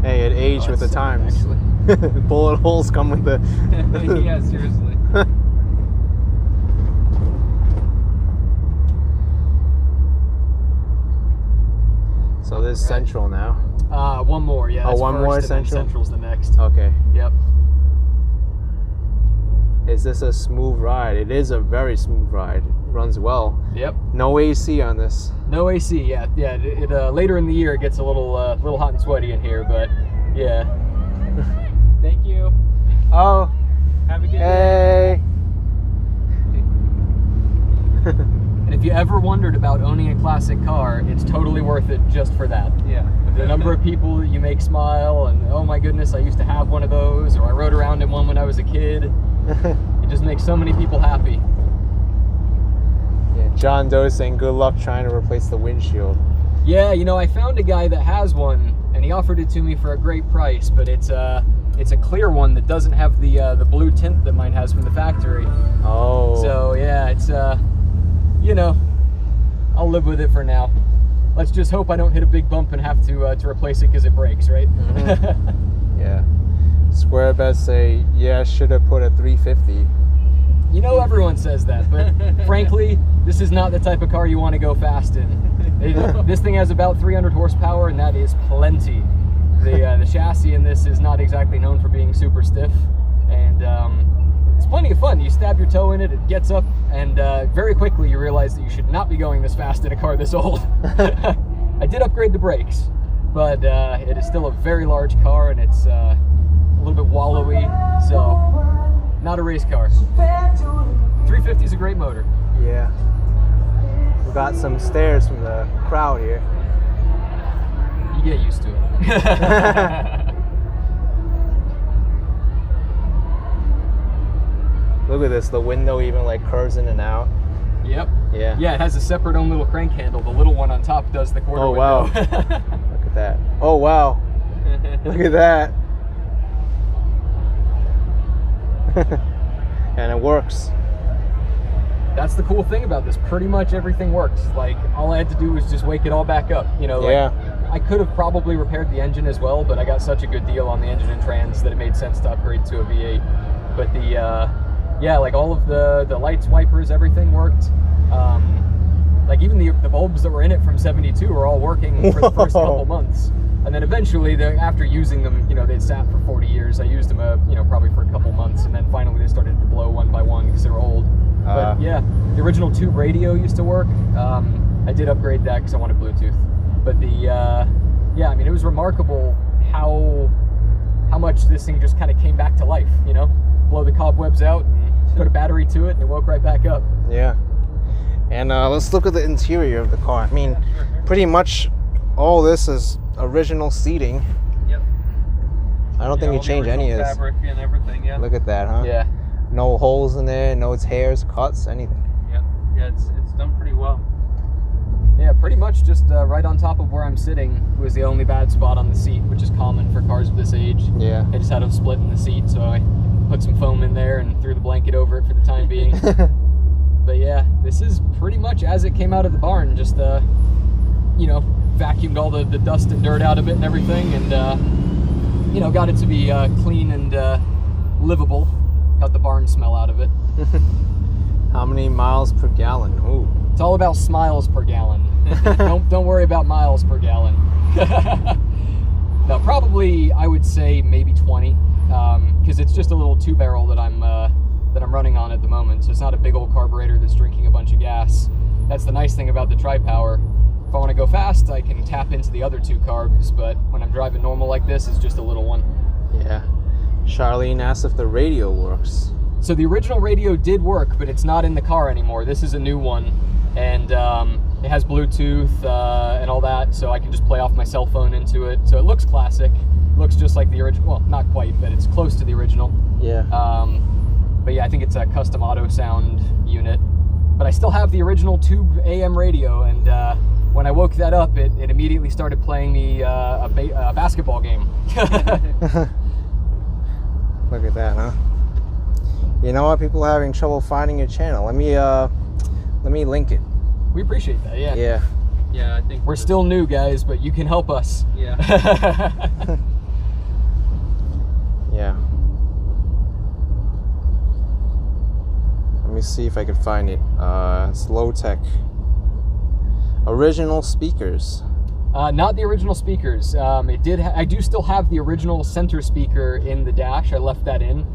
A: Hey, it aged with the times.
B: Actually.
A: Bullet holes come with the.
C: Yeah, seriously.
A: So this is Central now.
B: One more, yeah.
A: Oh,
B: that's
A: one
B: first,
A: more
B: and then
A: Central?
B: Central's the next.
A: Okay.
B: Yep.
A: is this a smooth ride? It is a very smooth ride. It runs well.
B: Yep.
A: No AC on this.
B: No AC. Yeah. It later in the year it gets a little hot and sweaty in here, but yeah. Thank you.
A: Oh,
C: Have a good day.
A: hey.
B: And if you ever wondered about owning a classic car, it's totally worth it just for that.
C: Yeah.
B: The number of people that you make smile, and oh my goodness, I used to have one of those, or I rode around in one when I was a kid. It just makes so many people happy.
A: Yeah, John Doe saying good luck trying to replace the windshield.
B: Yeah, you know, I found a guy that has one, and he offered it to me for a great price, but it's a clear one that doesn't have the blue tint that mine has from the factory.
A: Oh.
B: So yeah, it's you know, I'll live with it for now. Let's just hope I don't hit a big bump and have to replace it because it breaks, right?
A: Yeah. Square bets say, yeah, should have put a 350.
B: You know, everyone says that, but frankly, this is not the type of car you want to go fast in. This thing has about 300 horsepower, and that is plenty. The chassis in this is not exactly known for being super stiff, and it's plenty of fun. You stab your toe in it, it gets up, and very quickly you realize that you should not be going this fast in a car this old. I did upgrade the brakes, but it is still a very large car, and it's a little bit wallowy, so not a race car. 350 is a great motor.
A: Yeah. We got some stares from the crowd here.
B: You get used to it.
A: Look at this, the window even like curves in and out.
B: Yep.
A: Yeah.
B: Yeah, it has a separate own little crank handle. The little one on top does the quarter
A: Oh,
B: window.
A: wow. Look at that. Oh, wow. Look at that. And it works.
B: That's the cool thing about this. Pretty much everything works. Like, all I had to do was just wake it all back up. You know, like,
A: Yeah.
B: I could have probably repaired the engine as well, but I got such a good deal on the engine and trans that it made sense to upgrade to a V8. But yeah, like all of the lights, wipers, everything worked. Like even the bulbs that were in it from 72 were all working for the first couple months. And then eventually, after using them, you know, they'd sat for 40 years. I used them, you know, probably for a couple months, and then finally they started to blow one by one because they were old. But yeah, the original tube radio used to work. I did upgrade that because I wanted Bluetooth. But yeah, I mean, it was remarkable how much this thing just kind of came back to life, you know? Blow the cobwebs out and put a battery to it and it woke right back up.
A: Yeah. And let's look at the interior of the car. I mean, pretty much all this is original seating.
C: Yep.
A: I don't think you change any of this.
C: Fabric and everything, yeah.
A: Look at that, huh?
B: Yeah.
A: No holes in there, no tears, cuts, anything.
C: Yep. Yeah, it's done pretty well.
B: Yeah, pretty much just right on top of where I'm sitting was the only bad spot on the seat, which is common for cars of this age.
A: Yeah.
B: I just had a split in the seat, so I put some foam in there and threw the blanket over it for the time being. But yeah, this is pretty much as it came out of the barn, just you know, vacuumed all the dust and dirt out of it and everything, and you know, got it to be clean and livable. Got the barn smell out of it.
A: How many miles per gallon? Ooh.
B: It's all about smiles per gallon. don't worry about miles per gallon. No, probably I would say maybe 20, because it's just a little 2-barrel that I'm running on at the moment. So it's not a big old carburetor that's drinking a bunch of gas. That's the nice thing about the tri-power. If I want to go fast, I can tap into the other 2 carbs, but when I'm driving normal like this, it's just a little one.
A: Yeah. Charlene asked if the radio works.
B: So the original radio did work, but it's not in the car anymore. This is a new one, and it has Bluetooth and all that, so I can just play off my cell phone into it. So it looks classic. Looks just like the original. Well, not quite, but it's close to the original.
A: Yeah.
B: But yeah, I think it's a custom auto sound unit. But I still have the original tube AM radio, and when I woke that up, it immediately started playing me a basketball game.
A: Look at that, huh? You know what? People are having trouble finding your channel. Let me link it.
B: We appreciate that, yeah.
A: Yeah.
C: Yeah, I think
B: We're still new, guys, but you can help us.
C: Yeah.
A: Yeah. Let me see if I can find it. It's low tech. Original speakers.
B: Not the original speakers. I do still have the original center speaker in the dash. I left that in.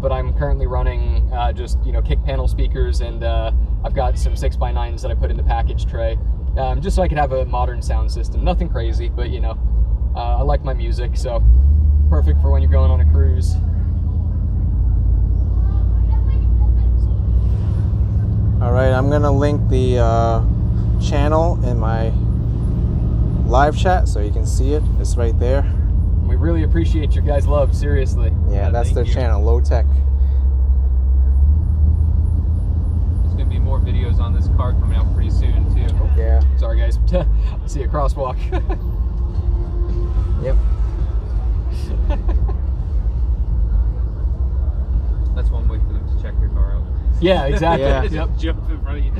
B: but I'm currently running just kick panel speakers, and I've got some 6x9s that I put in the package tray, just so I could have a modern sound system. Nothing crazy, but I like my music, so perfect for when you're going on a cruise.
A: All right, I'm gonna link the channel in my live chat so you can see it. It's right there.
B: We really appreciate your guys' love, seriously.
A: Yeah, that's their
C: thank you.
A: channel, Low Tech.
C: There's gonna be more videos on this car coming out pretty soon too.
A: Yeah.
B: Sorry guys, I see a crosswalk.
A: Yep.
C: That's one way for them to check your car out.
B: Yeah, exactly.
A: Yeah.
B: Yep.
C: Jump in front of you.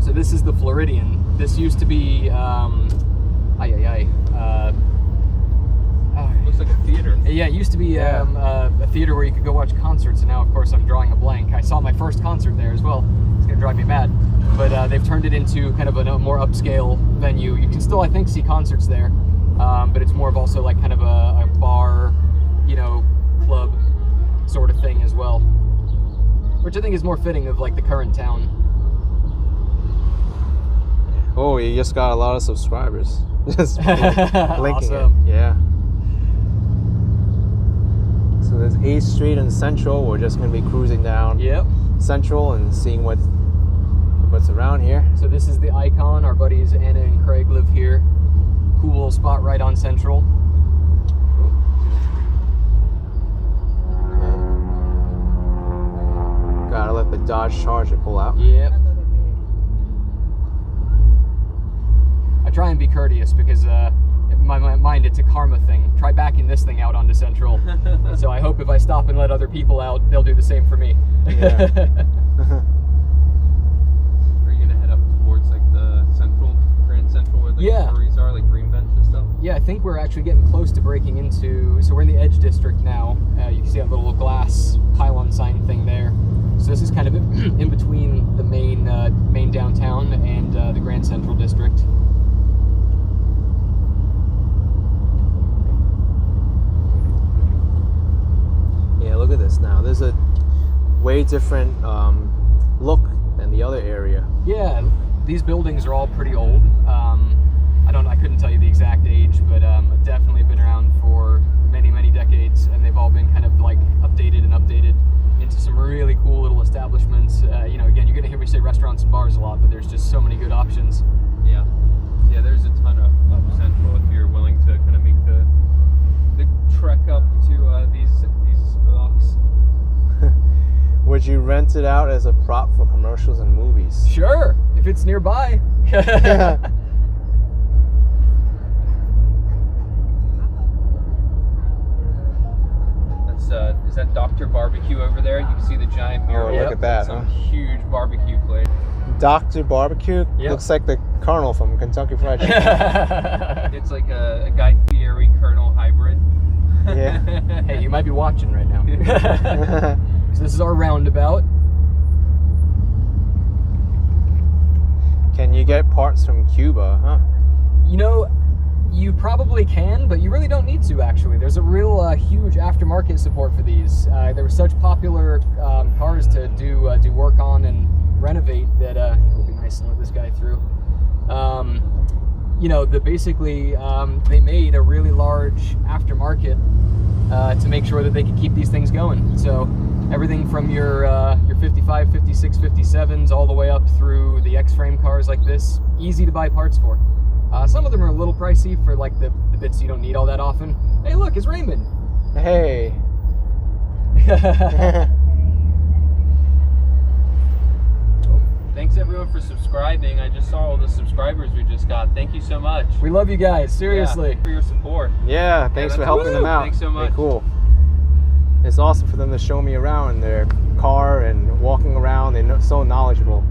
B: So this is the Floridian. This used to be,
C: Looks like a theater.
B: yeah, it used to be a theater where you could go watch concerts, and now, of course, I'm drawing a blank. I saw my first concert there as well. It's gonna drive me mad. But they've turned it into kind of a more upscale venue. You can still, I think, see concerts there, but it's more of also like kind of a bar, club sort of thing as well, which I think is more fitting of like the current town.
A: Oh, you just got a lot of subscribers. Just linking
B: Awesome.
A: it. Yeah. So there's 8th Street and Central. We're just gonna be cruising down
B: Yep.
A: Central and seeing what's around here.
B: So this is the Icon. Our buddies Anna and Craig live here. Cool little spot right on Central.
A: Gotta let the Dodge Charger pull out.
B: Yep. I try and be courteous because in my mind it's a karma thing. Try backing this thing out onto Central. So I hope if I stop and let other people out, they'll do the same for me.
A: Yeah.
C: Are you gonna head up towards like the Grand Central where the
B: Yeah.
C: breweries are, like Green Bench and stuff?
B: Yeah, I think we're actually getting close to breaking into, so we're in the Edge District now. You can see that little glass pylon sign thing there. So this is kind of in between the main downtown and the Grand Central District.
A: Yeah, look at this now. There's a way different look than the other area.
B: Yeah, these buildings are all pretty old. I couldn't tell you the exact age, but definitely been around for many, many decades, and they've all been kind of like updated into some really cool little establishments. Again, you're gonna hear me say restaurants and bars a lot, but there's just so many good options.
C: Yeah. Yeah, there's a ton up Central if you're willing to kind of make the trek up to these blocks.
A: Would you rent it out as a prop for commercials and movies?
B: Sure, if it's nearby.
C: Is that Dr. Barbecue over there? You can see the giant mural.
A: Oh, look at that,
C: Some
A: huh?
C: huge barbecue place.
A: Dr. Barbecue?
B: Yep.
A: Looks like the Colonel from Kentucky Fried Chicken.
C: It's like a Guy Fieri Colonel hybrid.
A: Yeah.
B: Hey, you might be watching right now. So this is our roundabout.
A: Can you get parts from Cuba, huh?
B: You probably can, but you really don't need to, actually. There's a real huge aftermarket support for these. There were such popular cars to do work on and renovate that it would be nice to let this guy through. They made a really large aftermarket to make sure that they could keep these things going. So everything from your 55, 56, 57s all the way up through the X-frame cars like this, easy to buy parts for. Some of them are a little pricey for like the bits you don't need all that often. Hey, look, it's Raymond.
A: Hey.
C: Thanks everyone for subscribing. I just saw all the subscribers we just got. Thank you so much.
B: We love you guys, seriously.
C: Yeah, for your support.
A: Yeah, thanks for
C: that's
A: helping them
C: awesome.
A: out.
C: Thanks so much.
A: Hey, cool. It's awesome for them to show me around in their car and walking around. They're so knowledgeable.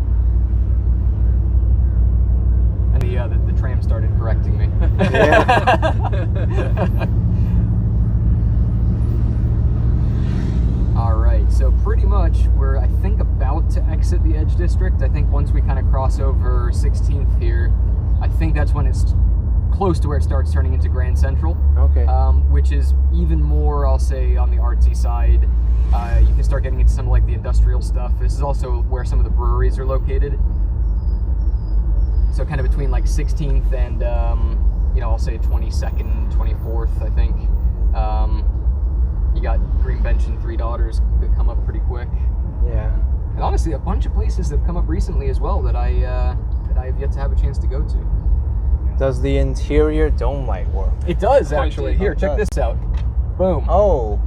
B: And the tram started correcting me. All right, so pretty much we're, I think, about to exit the Edge District. I think once we kind of cross over 16th here, I think that's when it's close to where it starts turning into Grand Central.
A: Okay.
B: Which is even more, I'll say, on the artsy side. You can start getting into some of like the industrial stuff. This is also where some of the breweries are located. So kind of between like 16th and, I'll say 22nd, 24th, I think. You got Green Bench and Three Daughters that come up pretty quick.
A: Yeah.
B: And honestly, a bunch of places that have come up recently as well that I have yet to have a chance to go to.
A: Does the interior dome light work?
B: It does, actually. Here, check this out. Boom.
A: Oh.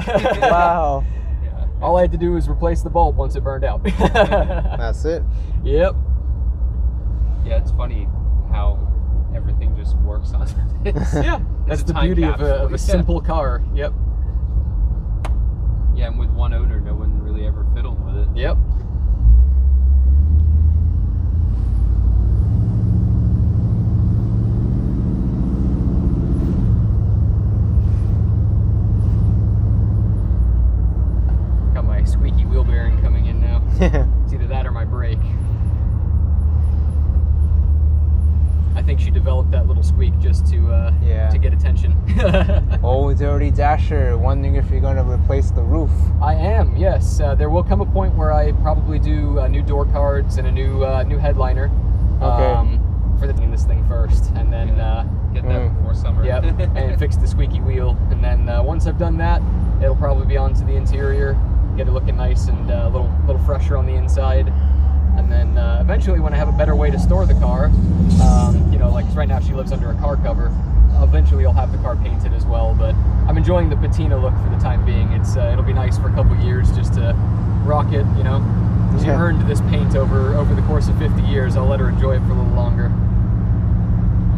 A: Wow.
C: Yeah.
B: All I had to do was replace the bulb once it burned out.
A: That's it.
B: Yep.
C: Yeah, it's funny how everything just works on it.
B: Yeah, that's
C: a
B: the
C: time
B: beauty of
C: capsule.
B: a simple car. Yep.
C: Yeah, and with one owner, no one really ever fiddled with it.
B: Yep. Got my squeaky wheel bearing coming in now. It's either that or my brake. I think she developed that little squeak just to get attention.
A: Old dirty Dasher, wondering if you're going to replace the roof.
B: I am, yes. There will come a point where I probably do new door cards and a new headliner.
A: Okay.
B: For this thing first, and then
C: Get that before summer.
B: yep, and fix the squeaky wheel. And then once I've done that, it'll probably be onto the interior, get it looking nice and a little fresher on the inside. And then eventually, when I have a better way to store the car, like 'cause right now she lives under a car cover. Eventually, I'll have the car painted as well. But I'm enjoying the patina look for the time being. It'll be nice for a couple years just to rock it. She
A: Yeah.
B: earned this paint over the course of 50 years. I'll let her enjoy it for a little longer.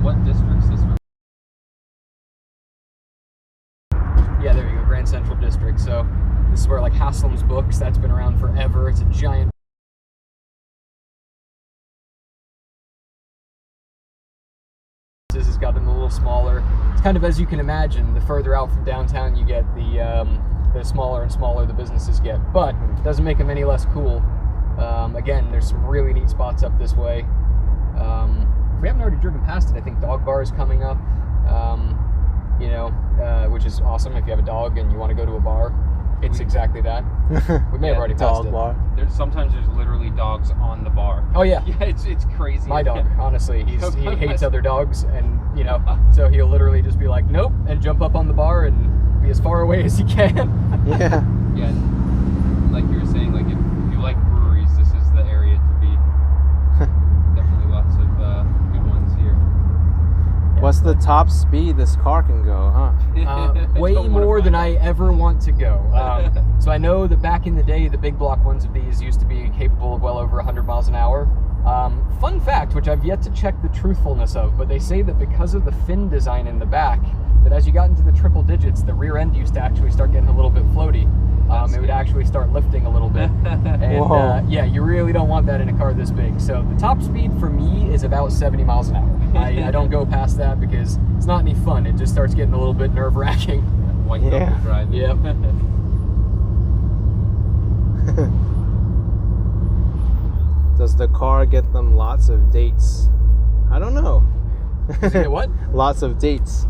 C: What district's this one?
B: Yeah, there you go, Grand Central District. So this is where like Haslam's Books. That's been around forever. It's a giant. Has gotten a little smaller. It's kind of as you can imagine. The further out from downtown you get, the smaller and smaller the businesses get. But it doesn't make them any less cool. Again, there's some really neat spots up this way. If we haven't already driven past it, I think Dog Bar is coming up. Which is awesome if you have a dog and you want to go to a bar. It's exactly that. We may have already passed
A: Dog
B: it.
A: bar.
C: Sometimes there's literally dogs on the bar.
B: Oh yeah.
C: Yeah, it's crazy.
B: My dog, honestly, he hates other dogs, and so he'll literally just be like, nope, and jump up on the bar and be as far away as he can.
A: Yeah.
C: Yeah, and like you were saying, like if you like breweries, this is the area to be. Definitely lots of good ones here.
A: What's the top speed this car can go, huh?
B: Way
C: Don't wanna
B: more than
C: find
B: I ever want to go. So I know that back in the day, the big block ones of these used to be capable of well over 100 miles an hour. Fun fact, which I've yet to check the truthfulness of, but they say that because of the fin design in the back, that as you got into the triple digits, the rear end used to actually start getting a little bit floaty. It would actually start lifting a little bit. And you really don't want that in a car this big. So the top speed for me is about 70 miles an hour. I don't go past that because it's not any fun. It just starts getting a little bit nerve-wracking.
C: White knuckle driving.
B: Yep.
A: Does the car get them lots of dates? I don't know.
B: Does it get what?
A: Lots of dates.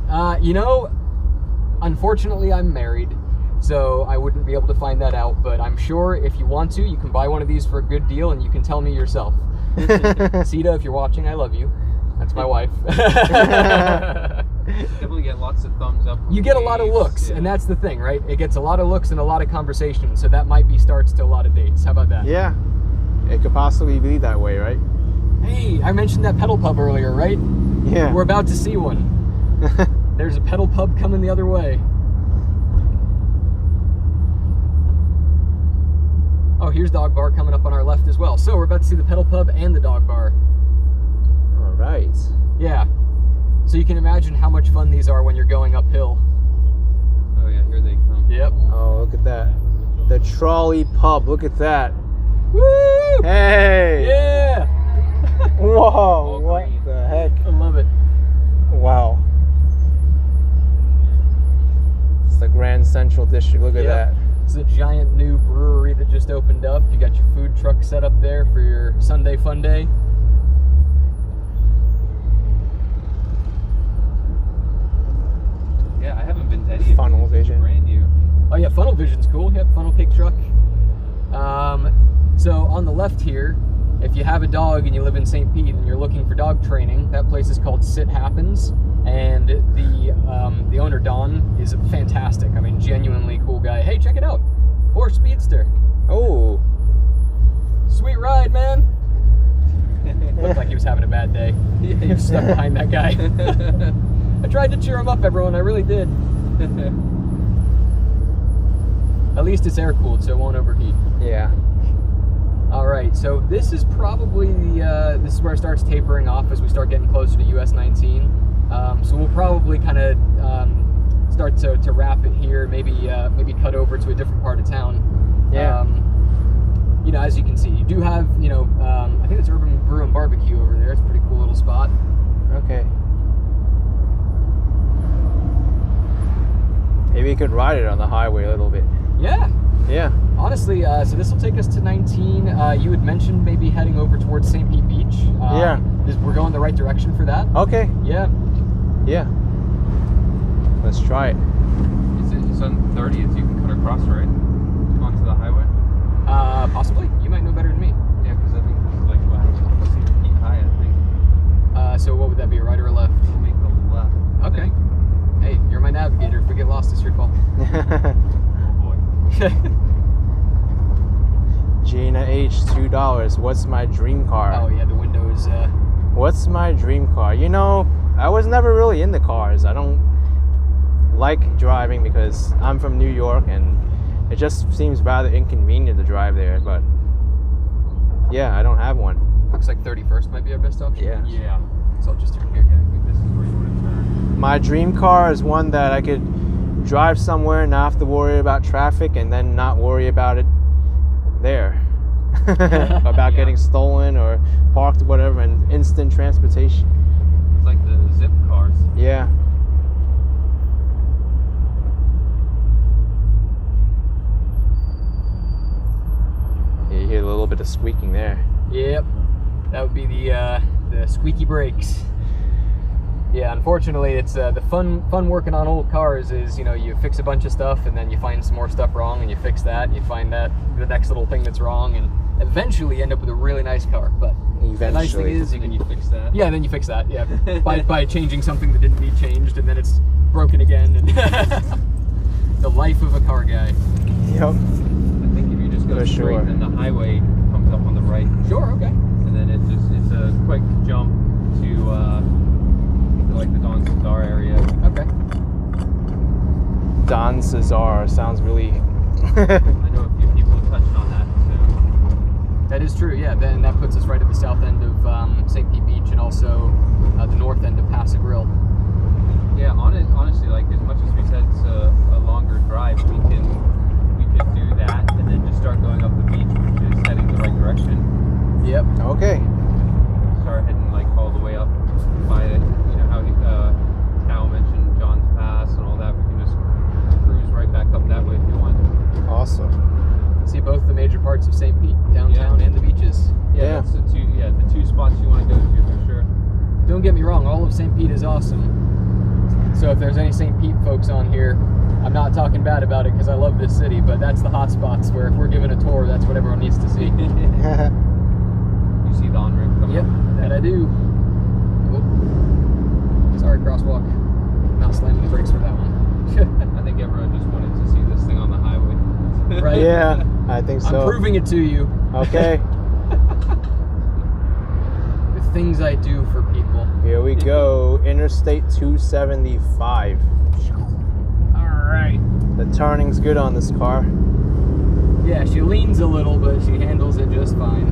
B: Unfortunately, I'm married, so I wouldn't be able to find that out, but I'm sure if you want to, you can buy one of these for a good deal and you can tell me yourself. Sita, if you're watching, I love you. That's my wife.
C: Definitely get lots of thumbs up.
B: You get a lot of looks, and that's the thing, right? It gets a lot of looks and a lot of conversation, so that might be starts to a lot of dates. How about that?
A: Yeah. It could possibly be that way, right?
B: Hey, I mentioned that pedal pub earlier, right?
A: Yeah.
B: We're about to see one. There's a pedal pub coming the other way. Oh, here's Dog Bar coming up on our left as well. So we're about to see the pedal pub and the Dog Bar.
A: All right.
B: Yeah. So you can imagine how much fun these are when you're going uphill.
C: Oh yeah, here they come.
B: Yep.
A: Oh, look at that. The trolley pub. Look at that.
B: Woo!
A: Hey!
B: Yeah!
A: Whoa! What
C: green.
A: the heck?
B: I love it.
A: Wow. It's the Grand Central District. Look at
B: Yep.
A: that.
B: It's a giant new brewery that just opened up. You got your food truck set up there for your Sunday fun day. if you have a dog and you live in St. Pete and you're looking for dog training, that place is called Sit Happens, and the owner Don is fantastic. I mean, genuinely cool guy. Hey, check it out, Porsche Speedster.
A: Oh,
B: Sweet ride, man. Looked like he was having a bad day. He was stuck behind that guy. I tried to cheer him up, everyone. I really did. At least it's air cooled, so it won't overheat.
A: yeah.
B: All right, so this is probably this is where it starts tapering off as we start getting closer to US 19. So we'll probably kind of start to wrap it here. Maybe cut over to a different part of town.
A: Yeah.
B: You know, as you can see, you do have, you know, I think it's Urban Brew and Barbecue over there. It's a pretty cool little spot.
A: Okay. Maybe you could ride it on the highway a little bit.
B: Yeah.
A: Yeah.
B: Honestly, so this will take us to 19. You had mentioned maybe heading over towards St. Pete Beach.
A: Yeah.
B: We're going the right direction for that.
A: Okay.
B: Yeah.
A: Yeah. Let's try it.
C: It's on 30th. You can cut across, right? Onto the highway.
B: Possibly. You might know better than me.
C: Yeah, because I think this is like 6 feet high. I think.
B: So what would that be, right or a left?
C: We'll make the left. I
B: Okay.
C: think.
B: Hey, you're my navigator. If we get lost, it's your fault.
C: Oh boy.
A: Gina H, $2. What's my dream car?
B: Oh yeah, the window is.
A: What's my dream car? You know, I was never really into cars. I don't like driving because I'm from New York and it just seems rather inconvenient to drive there. But yeah, I don't have one.
B: Looks like 31st might be our best option.
A: Yeah.
C: Yeah.
B: So I'll just turn here.
C: Yeah, I think this is where you want to turn.
A: My dream car is one that I could drive somewhere and not have to worry about traffic and then not worry about it there. About getting stolen or parked, whatever, and instant transportation.
C: It's like the zip cars.
A: Yeah. Yeah, you hear a little bit of squeaking there.
B: Yep. That would be the squeaky brakes. Yeah, unfortunately, it's the fun working on old cars is, you know, you fix a bunch of stuff and then you find some more stuff wrong and you fix that and you find that the next little thing that's wrong and eventually you end up with a really nice car. But the nice thing is,
C: And you fix that.
B: yeah, then you fix that. Yeah, by changing something that didn't need changed and then it's broken again. And the life of a car guy.
A: Yep.
C: I think if you just go
A: For
C: straight,
A: sure.
C: then the highway comes up on the right,
B: Sure. Okay.
C: and then it's a quick jump to like the Don Cesar area.
B: Okay.
A: Don Cesar sounds really.
C: I know a few people have touched on that.
B: That is true, yeah. Then that puts us right at the south end of St. Pete Beach and also the north end of Pass Grill.
C: So yeah, honestly, like as much as we said it's a longer drive, we could do that and then just start going up the beach, which is heading the right direction.
B: Yep.
A: Okay.
C: Start heading like all the way up by you know how Tao mentioned John's Pass and all that. We can just cruise right back up that way if you want.
A: Awesome.
B: See both the major parts of St. Pete, downtown and the beaches.
A: Yeah.
C: That's the two spots you want to go to for sure.
B: Don't get me wrong, all of St. Pete is awesome. So if there's any St. Pete folks on here, I'm not talking bad about it because I love this city, but that's the hot spots where if we're giving a tour, that's what everyone needs to see.
C: You see the on-ramp coming
B: Yep,
C: up?
B: that I do. Oh. Sorry, crosswalk. Not slamming the brakes for that one.
C: I think everyone just wanted to see this thing on the highway.
B: Right?
A: Yeah, I think so.
B: I'm proving it to you.
A: Okay.
B: The things I do for people.
A: Here we go. Interstate 275.
B: Alright.
A: The turning's good on this car.
B: Yeah, she leans a little, but she handles it just fine.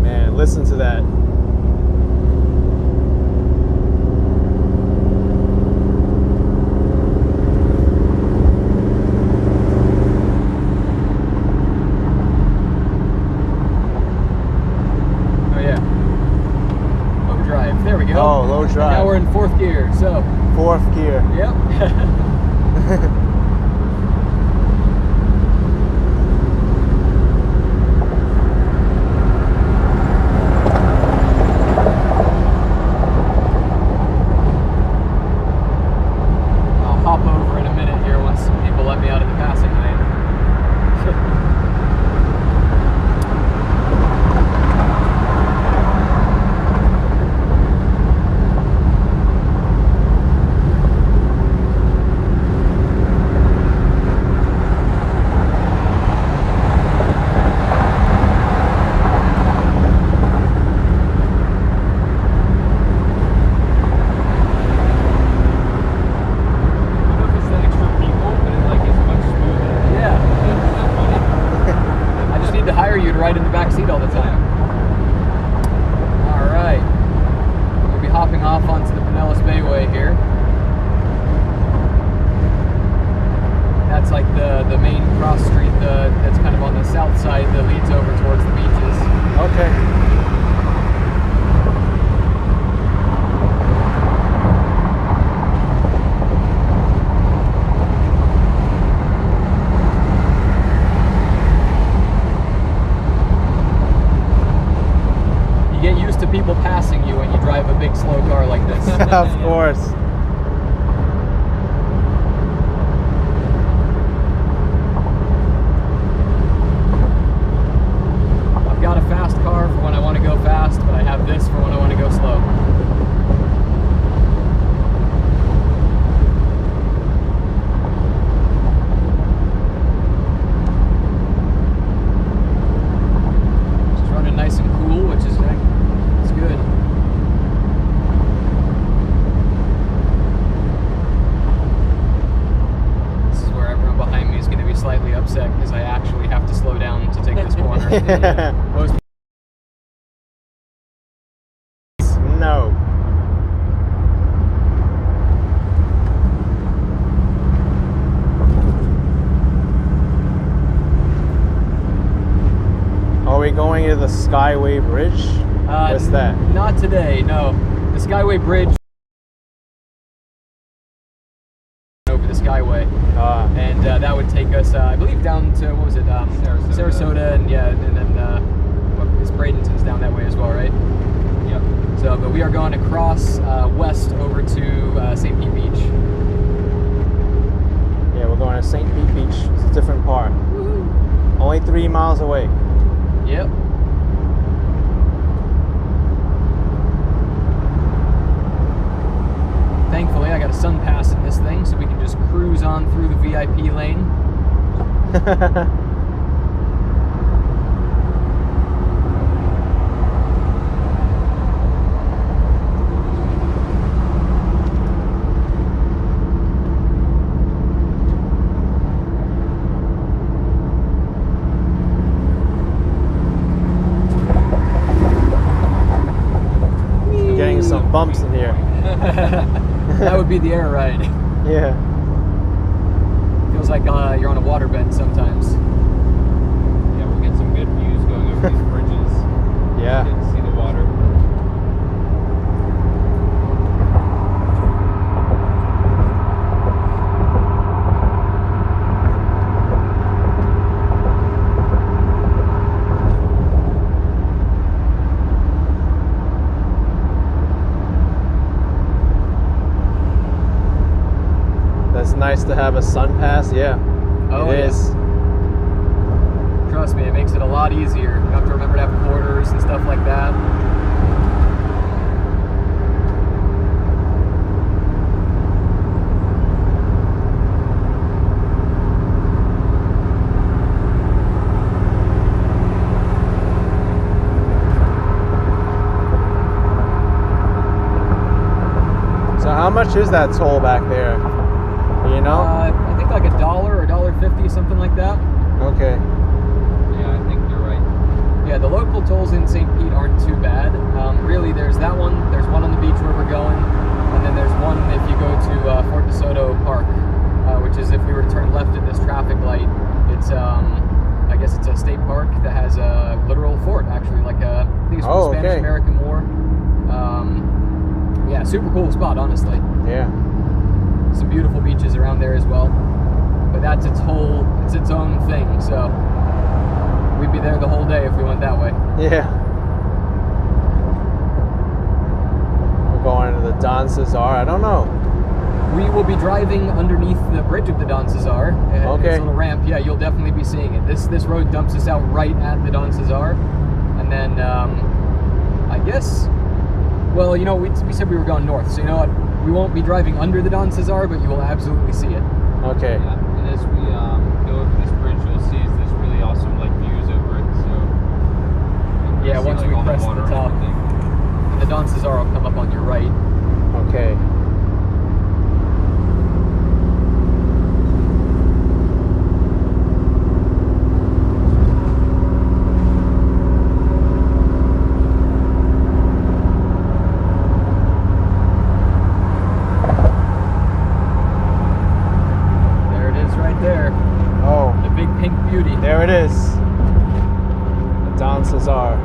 A: Man, listen to that.
B: Oh yeah. Low drive. There we go.
A: Oh, low drive.
B: Now we're in fourth gear, so.
A: Fourth gear.
B: Yep. I'll hop over in a minute here once some people let me out of the passing you when you drive a big slow car like this.
A: Of course.
B: I've got a fast car for when I want to go fast, but I have this for when I want to go slow. Just running nice and cool, which is it's good. This is where everyone behind me is going to be slightly upset because I actually have to slow down to take this corner.
A: Yeah.
B: Most
A: No. Are we going to the Skyway Bridge? What's that?
B: Not today, no. The Skyway Bridge over the Skyway, and that would take us, I believe, down to what was it? Sarasota, and yeah, and then it's Bradenton's down that way as well, right?
C: Yep.
B: So, but we are going across west over to St. Pete Beach.
A: Yeah, we're going to St. Pete Beach. It's a different part. Only 3 miles away.
B: Yep. Thankfully, I got a sun pass in this thing, so we can just cruise on through the VIP lane.
A: We're getting some bumps in here.
B: That would be the air ride.
A: Yeah.
B: Feels like you're on a waterbed sometimes.
C: Yeah, we'll get some good views going over these bridges.
A: Yeah.
C: Get to see the water.
A: That's nice to have a sun pass. Yeah.
B: Oh,
A: it
B: yeah.
A: is.
B: Trust me, it makes it a lot easier. You don't have to remember to have quarters and stuff like that.
A: So how much is that toll back there? You know?
B: I think like $1 or $1.50, something like that.
A: Okay.
C: Yeah, I think you're right.
B: Yeah, the local tolls in St. Pete aren't too bad. Really, there's that one. There's one on the beach where we're going, and then there's one if you go to Fort DeSoto Park, which is if we were to turn left at this traffic light. It's I guess it's a state park that has a literal fort, actually, like I think it's from the Spanish American War. Yeah, super cool spot, honestly.
A: Yeah.
B: Some beautiful beaches around there as well. But that's its own thing, so we'd be there the whole day if we went that way.
A: Yeah. We're going to the Don Cesar. I don't know.
B: We will be driving underneath the bridge of the Don Cesar.
A: Okay.
B: It's on a ramp. Yeah, you'll definitely be seeing it. This road dumps us out right at the Don Cesar. And then, I guess, well, you know, we said we were going north, so you know what? We won't be driving under the Don Cesar, but you will absolutely see it.
A: Okay.
C: Yeah, and as we go over this bridge, you'll see there's really awesome like views over it. So
B: Yeah,
C: see,
B: once
C: like,
B: we
C: all
B: press the
C: water and
B: top,
C: everything.
B: and the Don Cesar will come up on your right.
A: Okay.
B: There it is right there.
A: Oh,
B: The big pink beauty.
A: there it is. The Don Cesar.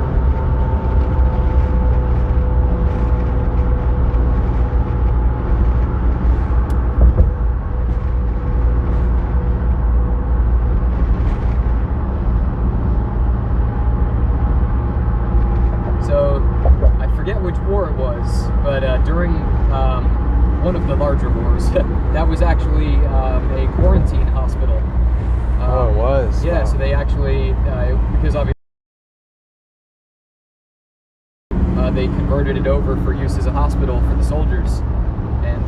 B: So I forget which war but during one of the larger wars, that was actually a quarantine hospital.
A: Oh, it was?
B: Yeah,
A: Wow.
B: so they actually, because obviously they converted it over for use as a hospital for the soldiers. And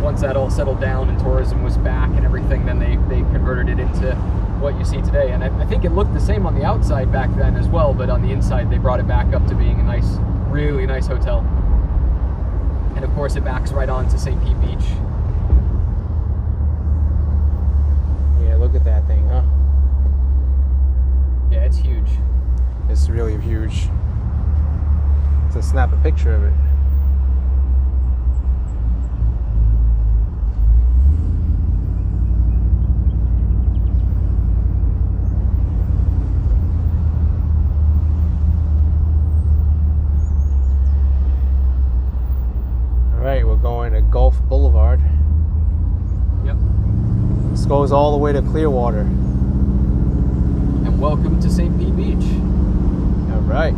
B: once that all settled down and tourism was back and everything, then they converted it into what you see today. And I think it looked the same on the outside back then as well, but on the inside they brought it back up to being a nice, really nice hotel. And of course it backs right on to St. Pete Beach.
A: Yeah, look at that thing, huh?
B: Yeah, it's huge.
A: It's really huge. To snap a picture of it. Alright, we're going to Gulf Boulevard.
B: Yep.
A: This goes all the way to Clearwater.
B: And welcome to St. Pete Beach.
A: Alright.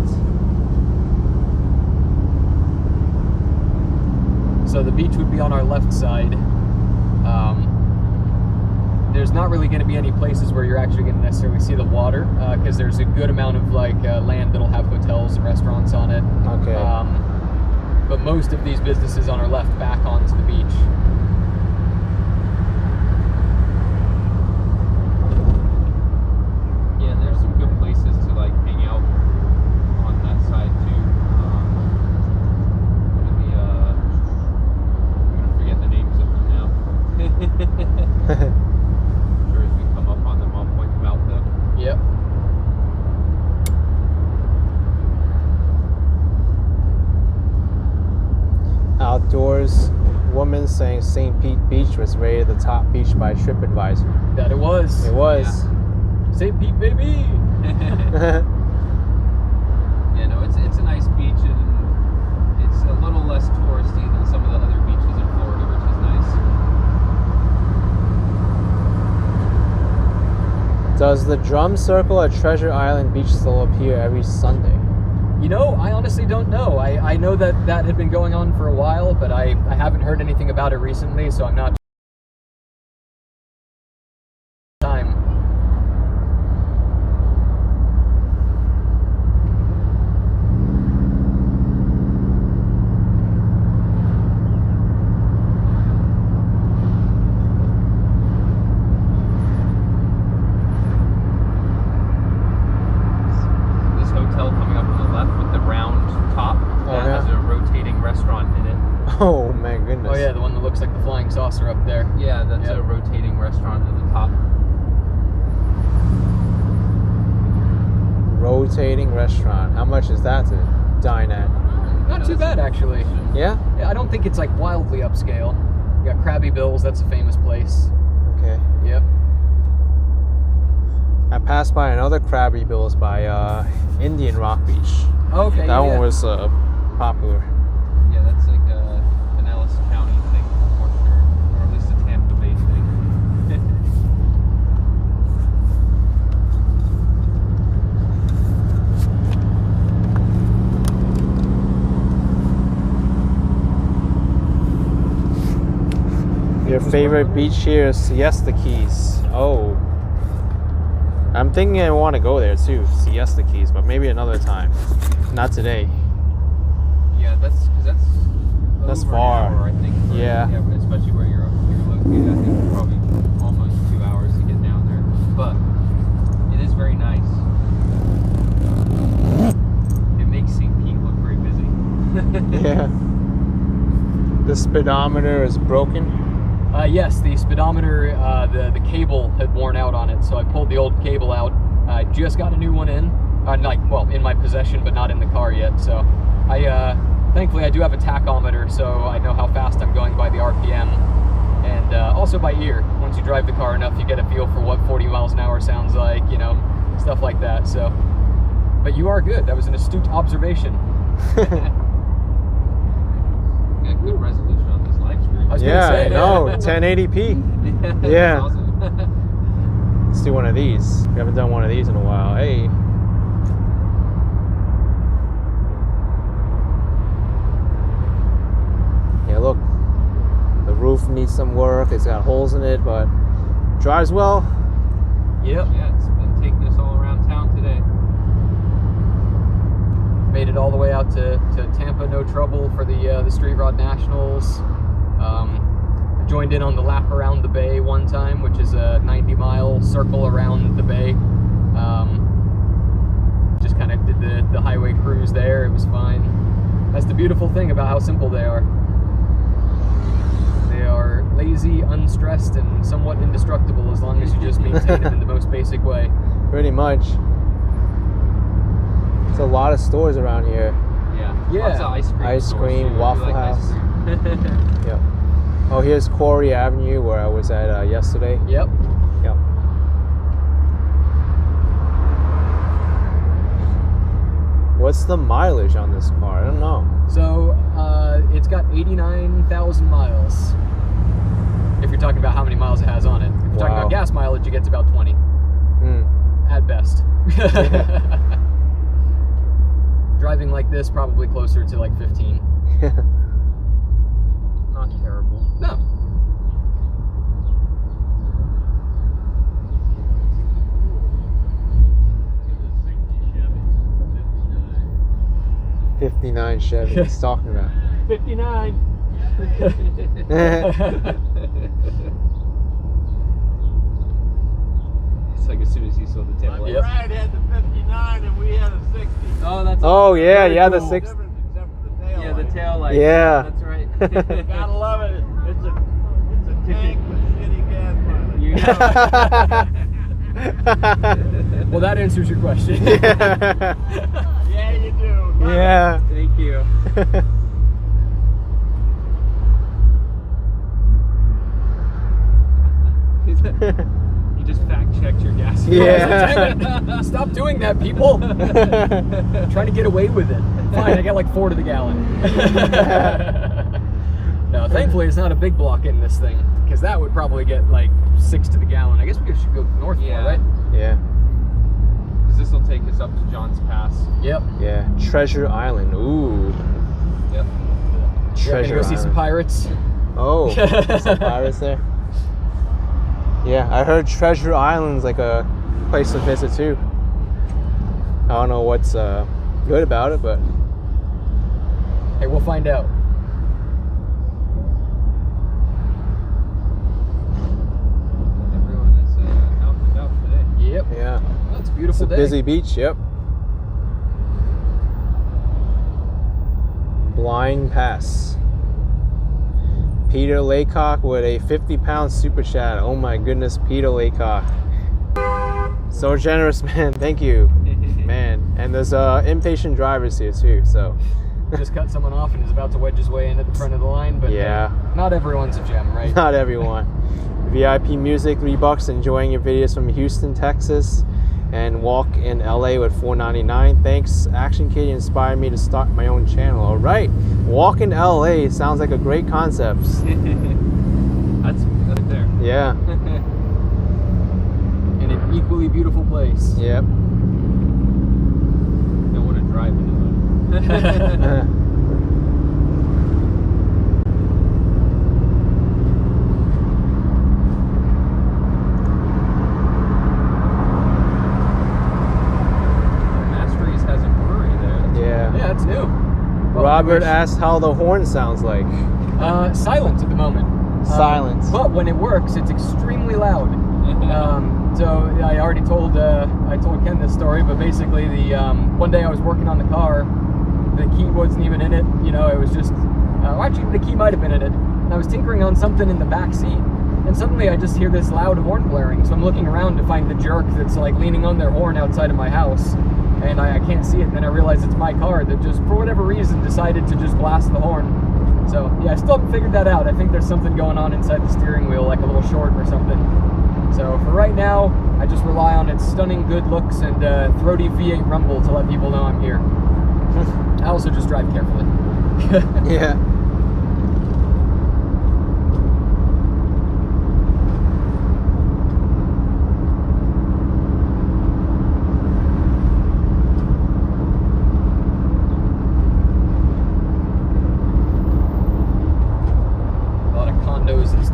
B: So the beach would be on our left side. There's not really going to be any places where you're actually going to necessarily see the water, because there's a good amount of land that'll have hotels and restaurants on it.
A: Okay.
B: But most of these businesses on our left back onto the beach.
C: Yeah, there's some good places to like hang out on that side too. I'm gonna forget the names of them now. Sure, as we come up on them, I'll point them out though.
B: Yep.
A: Outdoors woman saying St. Pete Beach was rated the top beach by TripAdvisor.
B: That it was.
A: It was.
B: St. Pete, baby!
C: Yeah, no, it's a nice beach and it's a little less touristy than some of the other beaches in Florida, which is nice.
A: Does the drum circle at Treasure Island Beach still appear every Sunday?
B: You know, I honestly don't know. I know that had been going on for a while, but I haven't heard anything about it recently, so I'm not time.
C: This hotel coming up on the left with the round top that
A: yeah.
C: has a rotating restaurant in it.
A: Oh my goodness.
B: Oh yeah, the one that looks like the flying saucer up there.
C: Yeah, that's
B: Yep.
C: a rotating restaurant at the top.
A: Rotating restaurant. How much is that to dine at?
B: Not too bad, actually.
A: Yeah?
B: Yeah, I don't think it's like wildly upscale. You got Krabby Bill's, that's a famous place.
A: Okay.
B: Yep.
A: I passed by another Krabby Bill's by Indian Rock Beach.
B: Okay.
A: That one was popular.
C: Yeah, that's like an Ellis County thing for sure, or at least a Tampa Bay thing.
A: Your favorite beach here is Siesta Keys. Oh. I'm thinking I want to go there too, Siesta Keys, but maybe another time. Not today.
C: Yeah, that's
A: That's
C: over
A: far.
C: An hour, I think.
A: Yeah.
C: Yeah, especially where you're located. I think it's probably almost 2 hours to get down there, but it is very nice. It makes St. Pete look very busy.
A: Yeah. The speedometer is broken.
B: Yes, the speedometer, the cable had worn out on it, so I pulled the old cable out. I just got a new one in, in my possession, but not in the car yet. So, thankfully I do have a tachometer, so I know how fast I'm going by the RPM, and also by ear. Once you drive the car enough, you get a feel for what 40 miles an hour sounds like, stuff like that. So, but you are good. That was an astute observation.
C: Got good resolution on this live screen.
B: I was
A: Yeah,
B: gonna say,
A: no, 1080p. Yeah.
C: That's awesome.
A: Let's do one of these. We haven't done one of these in a while. Hey. needs some work. It's got holes in it, but drives well.
B: Yep.
C: Yeah, it's been taking us all around town today.
B: Made it all the way out to Tampa, no trouble for the Street Rod Nationals. Joined in on the lap around the bay one time, which is a 90-mile circle around the bay. Just kind of did the highway cruise there. It was fine. That's the beautiful thing about how simple they are. They are lazy, unstressed, and somewhat indestructible as long as you just maintain them in the most basic way.
A: Pretty much. There's a lot of stores around here.
B: Yeah.
C: Lots of ice cream.
A: Ice
C: stores,
A: cream,
C: too. We
A: Waffle
C: like ice
A: House.
C: cream.
A: Yep. Oh, here's Corey Avenue where I was at yesterday.
B: Yep.
A: Yep. What's the mileage on this car? I don't know.
B: So it's got 89,000 miles. If you're talking about how many miles it has on it. If you're talking
A: Wow.
B: about gas mileage, it gets about 20 at best. Driving like this, probably closer to like 15.
C: Not terrible.
B: No.
A: '59 Chevy. He's talking about.
C: 59. It's like as soon as you saw the tail lights.
B: Yep.
E: Brad had the 59 and we had a 60.
C: Oh, that's
A: Oh yeah,
C: very
A: yeah, the
C: cool.
A: 6.
E: Difference except for the tail
C: Yeah, the
E: light.
C: tail lights.
A: Yeah.
C: That's right.
E: Gotta love it. It's a tank with shitty gas mileage.
C: You
B: Well, that answers your question.
E: Yeah, you do. Love
A: Yeah.
C: Thank you. You just fact checked your gas.
A: Yeah.
B: Damn it. Stop doing that, people. Trying to get away with it. Fine, I got like 4 to the gallon. No, thankfully it's not a big block in this thing, because that would probably get like 6 to the gallon. I guess we should go north more,
C: Yeah.
B: right?
A: Yeah.
C: Because this will take us up to John's Pass.
B: Yep.
A: Yeah. Treasure Island. Ooh.
C: Yep.
B: Yeah,
A: Treasure
B: gonna go see some
A: Island.
B: pirates.
A: Oh, some pirates there. Yeah, I heard Treasure Island's like a place to visit too. I don't know what's good about it, but
B: Hey, we'll find out.
C: Everyone is out and about today.
B: Yep.
A: yeah,
B: That's a
A: it's
B: beautiful
A: a
B: day.
A: busy beach. Yep. Blind Pass. Peter Laycock with a 50-pound super chat. Oh my goodness, Peter Laycock. So generous, man. Thank you, man. And there's impatient drivers here too. So
B: Just cut someone off and is about to wedge his way into the front of the line, but
A: yeah.
B: not everyone's a gem, right?
A: Not everyone. VIP Music, $3. Enjoying your videos from Houston, Texas, and Walk in LA with $4.99. Thanks, Action Kitty inspired me to start my own channel. All right, Walk in LA sounds like a great concept.
C: That's right there.
A: Yeah.
B: In an equally beautiful place.
A: Yep.
C: Don't want to drive into it. Masteries has a brewery there.
A: Yeah.
B: Yeah, it's new. Well,
A: Robert
B: I
A: asked how the horn sounds like.
B: wish- silent at the moment.
A: Silent.
B: But when it works, it's extremely loud. So I already told Ken this story, but basically the one day I was working on the car, the key wasn't even in it. You know, it was just actually the key might have been in it. And I was tinkering on something in the back seat, and suddenly I just hear this loud horn blaring. So I'm looking around to find the jerk that's like leaning on their horn outside of my house, and I can't see it. And then I realize it's my car that just for whatever reason decided to just blast the horn. So yeah, I still haven't figured that out. I think there's something going on inside the steering wheel, like a little short or something. So for right now, I just rely on its stunning good looks and throaty V8 rumble to let people know I'm here. I also just drive carefully.
A: Yeah.
B: A lot of condos and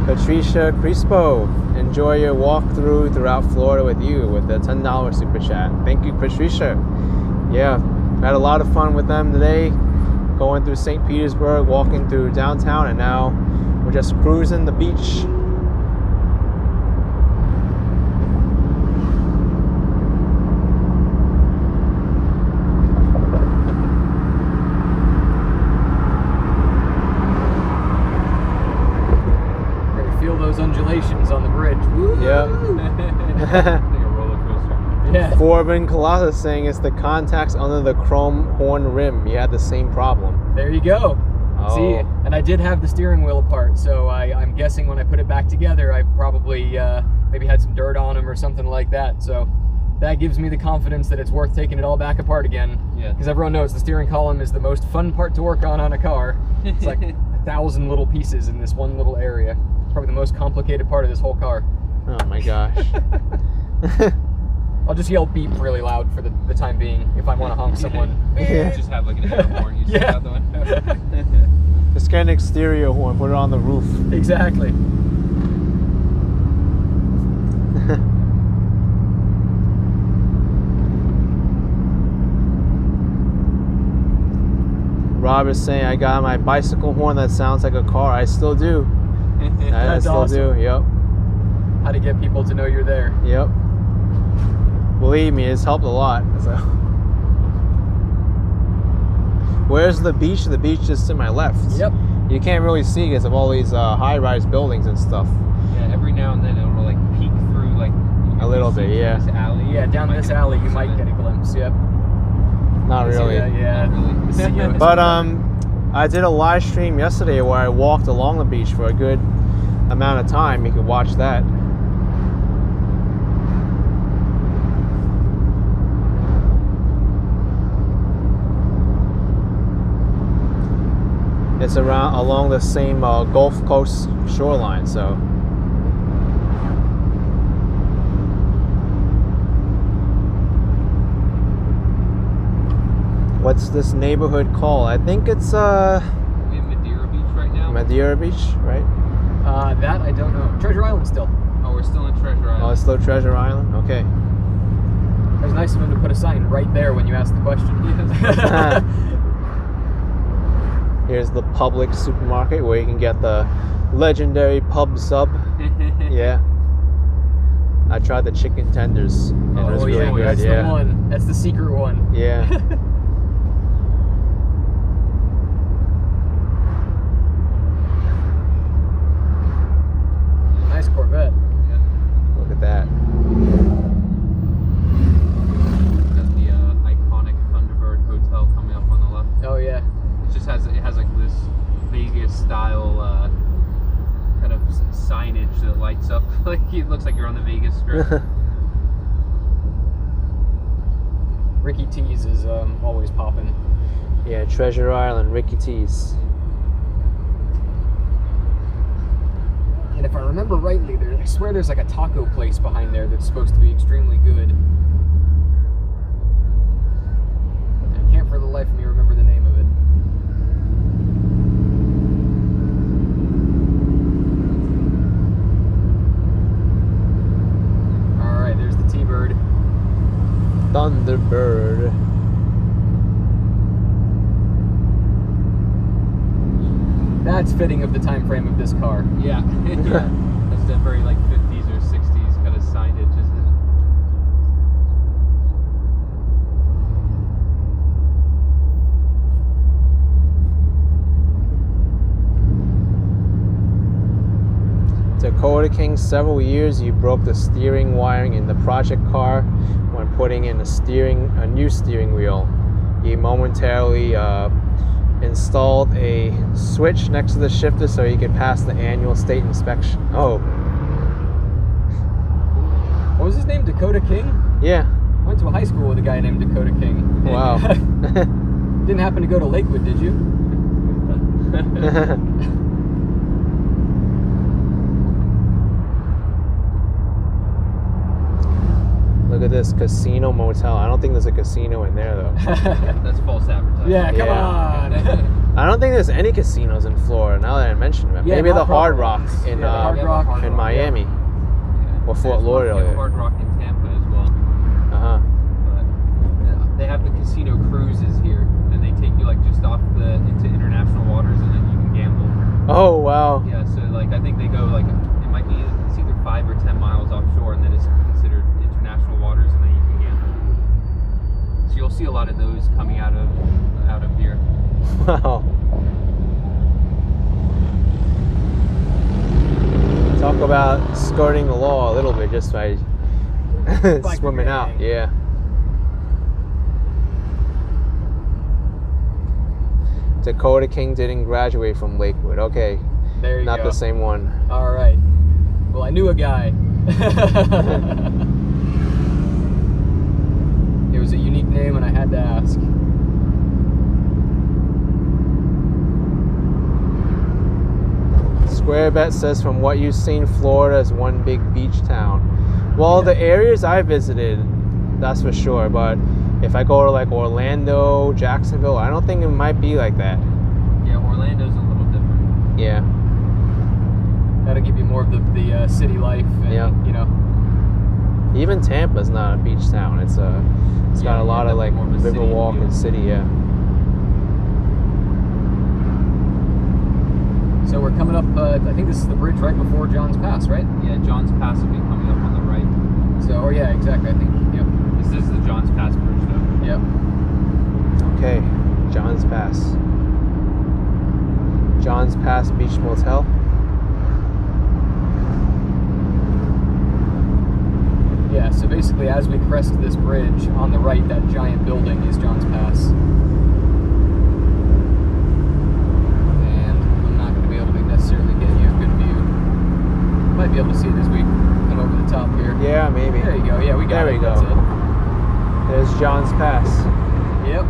A: Patricia Crispo, enjoy your walkthrough throughout Florida with you with a $10 super chat. Thank you, Patricia. Yeah, had a lot of fun with them today, going through St. Petersburg, walking through downtown, and now we're just cruising the beach.
B: Undulations on the bridge.
A: Yep.
C: Like a roller coaster.
B: Yeah.
A: Corbin Colossus saying it's the contacts under the chrome horn rim. You had the same problem.
B: There you go.
A: Oh.
B: See, and I did have the steering wheel apart, so I'm guessing when I put it back together, I probably maybe had some dirt on them or something like that. So that gives me the confidence that it's worth taking it all back apart again.
C: Yeah.
B: Because everyone knows the steering column is the most fun part to work on a car. It's like 1,000 little pieces in this one little area. Probably the most complicated part of this whole car.
A: Oh my gosh.
B: I'll just yell beep really loud for the time being if I want to honk someone.
A: Yeah.
C: Just have like an air horn. You
B: Yeah.
C: out the window.
A: Just get an exterior horn, put it on the roof.
B: Exactly.
A: Rob is saying, I got my bicycle horn that sounds like a car. I still do. I
B: That's
A: still
B: awesome.
A: do. Yep.
B: How to get people to know you're there.
A: Yep. Believe me, it's helped a lot. So. Where's the beach? The beach is to my left.
B: Yep.
A: You can't really see because of all these high-rise buildings and stuff.
C: Yeah, every now and then it'll like peek through like
A: A little bit, yeah.
C: This alley.
B: Yeah, down this alley you might get a glimpse. Yep.
A: Not really.
B: Yeah.
C: Not
B: See
C: really.
B: you.
A: But I did a live stream yesterday where I walked along the beach for a good amount of time. You can watch that. It's along the same Gulf Coast shoreline, so. What's this neighborhood called? I think it's
C: We're in Madeira Beach right now.
A: Madeira Beach, right?
B: That I don't know. Treasure Island still.
C: Oh, we're still in Treasure Island.
A: Oh, it's still Treasure Island? Okay.
B: It was nice of him to put a sign right there when you asked the question.
A: Here's the Publix supermarket where you can get the legendary pub sub. Yeah. I tried the chicken tenders. And it was
B: Oh
A: really
B: yeah,
A: good.
B: that's
A: Yeah.
B: the one. That's the secret one.
A: Yeah.
B: Nice Corvette.
A: Look at that.
C: Got the iconic Thunderbird Hotel coming up on the left.
B: Oh yeah.
C: It has like this Vegas style kind of signage that lights up. Like it looks like you're on the Vegas Strip.
B: Ricky T's is always popping.
A: Yeah, Treasure Island, Ricky T's.
B: And if I remember rightly, I swear there's like a taco place behind there that's supposed to be extremely good. I can't for the life of me remember the name of it. Alright, there's the T-Bird.
A: Thunderbird.
B: That's fitting of the time frame of this car.
C: Yeah. Yeah. That's that very like 50s or 60s kind of signage, isn't it?
A: Dakota King, several years you broke the steering wiring in the project car when putting in a new steering wheel. He momentarily installed a switch next to the shifter so he could pass the annual state inspection. Oh,
B: What was his name? Dakota King?
A: yeah.
B: Went to a high school with a guy named Dakota King.
A: Wow.
B: Didn't happen to go to Lakewood, did you?
A: Look at this casino motel. I don't think there's a casino in there though.
B: That's false advertising.
F: Yeah, come
A: Yeah.
F: on.
A: I don't think there's any casinos in Florida now that I mention it.
F: Yeah,
A: Maybe
F: not
A: the Hard
F: properly.
A: Rock in
F: Yeah, the Hard Rock.
A: in Miami
B: Yeah.
A: or Fort
B: There's one
A: Lauderdale.
B: Hard Rock in Tampa as well.
A: Uh-huh.
B: But they have the casino cruises here, and they take you like just off into international waters, and then you can gamble.
A: Oh wow.
B: Yeah, so like I think they go like it might be it's either 5 or 10 miles offshore, and then it's considered international waters, and then you can gamble. So you'll see a lot of those coming out of here.
A: Wow. Talk about skirting the law a little bit just by swimming out.
F: gang.
A: Yeah. Dakota King didn't graduate from Lakewood. Okay,
F: There you
A: not
F: go.
A: the same one.
F: All right. Well, I knew a guy. It was a unique name, and I had to ask.
A: Square Bet says, from what you've seen, Florida is one big beach town. Well, the areas I visited, that's for sure. But if I go to like Orlando, Jacksonville, I don't think it might be like that.
B: Yeah, Orlando's a little different.
A: Yeah.
F: That'll give you more of the city life, and,
A: Yeah.
F: you know.
A: Even Tampa's not a beach town. It's got
B: Yeah,
A: a lot of like
B: more of a city
A: Riverwalk
B: feel.
A: and city. Yeah.
F: So we're coming up, I think this is the bridge right before John's Pass, right?
B: Yeah, John's Pass will be coming up on the right.
F: So, oh yeah, exactly, I think, yep,
B: This is the John's Pass bridge though.
F: yep.
A: Okay. John's Pass. John's Pass Beach Motel.
F: Yeah, so basically as we crest this bridge, on the right, that giant building is John's Pass. And I'm not going to be able to necessarily get you a good view. Might be able to see it as we come over the top here.
A: Yeah, maybe.
F: There you go, yeah, we got
A: There
F: it.
A: we go.
F: That's it.
A: There's John's Pass.
F: Yep.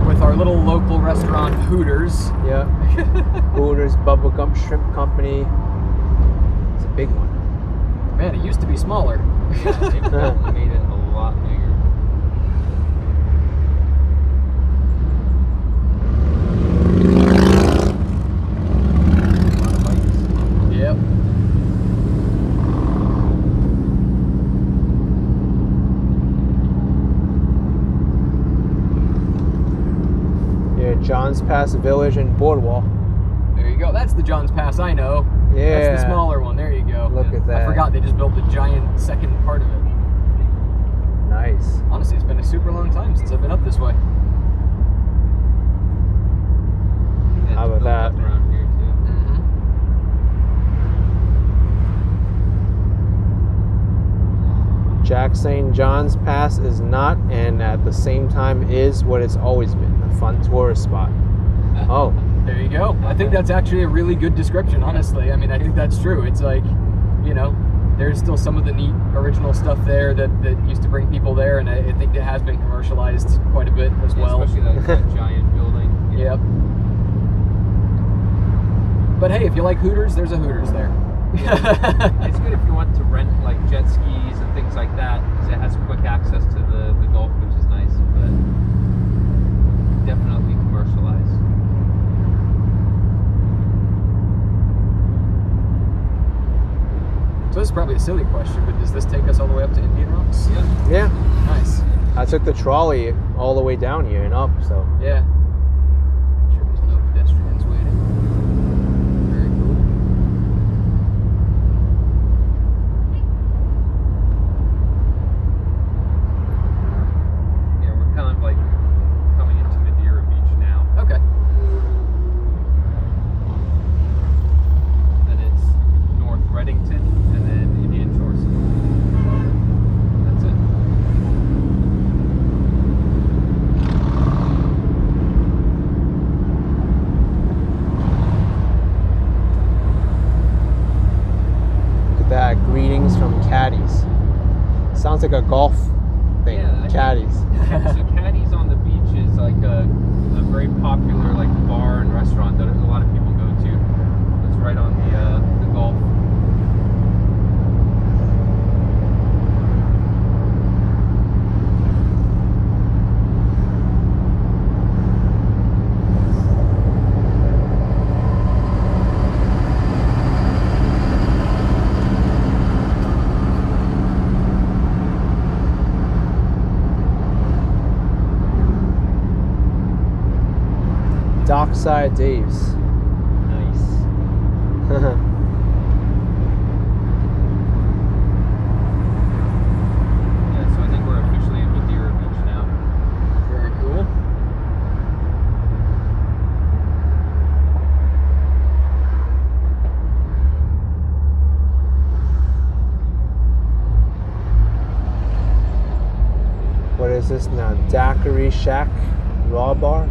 F: With our little local restaurant, Hooters.
A: Yeah. Hooters Bubblegum Shrimp Company. It's a big one.
F: Man, it used to be smaller.
B: Yeah, they've definitely made it a lot bigger. A lot of bikes.
F: Yep.
A: Yeah, John's Pass Village and Boardwalk.
F: There you go. That's the John's Pass I know.
A: Yeah.
F: That's the smaller one. There you go.
A: Look at that.
F: I forgot they just built the giant second part of it.
A: Nice.
F: Honestly, it's been a super long time since I've been up this way.
B: Yeah,
A: How
B: it's
A: about
B: built
A: that?
B: up around here too.
A: Jack saying John's Pass is not, and at the same time is what it's always been, a fun tourist spot. Oh,
F: There you go. I think that's actually a really good description, honestly. I mean, I think that's true. It's like, you know, there's still some of the neat original stuff there that used to bring people there, and I think it has been commercialized quite a bit as
B: Yeah,
F: well.
B: especially that giant building.
F: Yep. But hey, if you like Hooters, there's a Hooters there.
B: It's good if you want to rent like jet skis and things like that, because it has quick access to the Gulf, which is nice, but definitely commercialized.
F: So this is probably a silly question, but does this take us all the way up to Indian Rocks?
B: Yeah.
A: yeah.
F: Nice.
A: I took the trolley all the way down here and up, so.
F: Yeah. Sure there's no pedestrians waiting. Very cool.
B: Yeah, we're kind of like coming into Madeira Beach now.
F: Okay.
B: Then it's North Reddington and then Indian Shores. That's it.
A: Look at that. Greetings from Caddies. Sounds like a golf thing.
B: Yeah, I think-
A: Caddies.
B: So Caddy's on the beach is like a very popular like bar and restaurant that a lot of people go to. It's right on the Gulf.
A: Dockside Dave's.
B: Nice. Yeah, so I think we're officially in Madeira Beach now.
F: Very cool.
A: What is this now? Daiquiri Shack Raw Bar?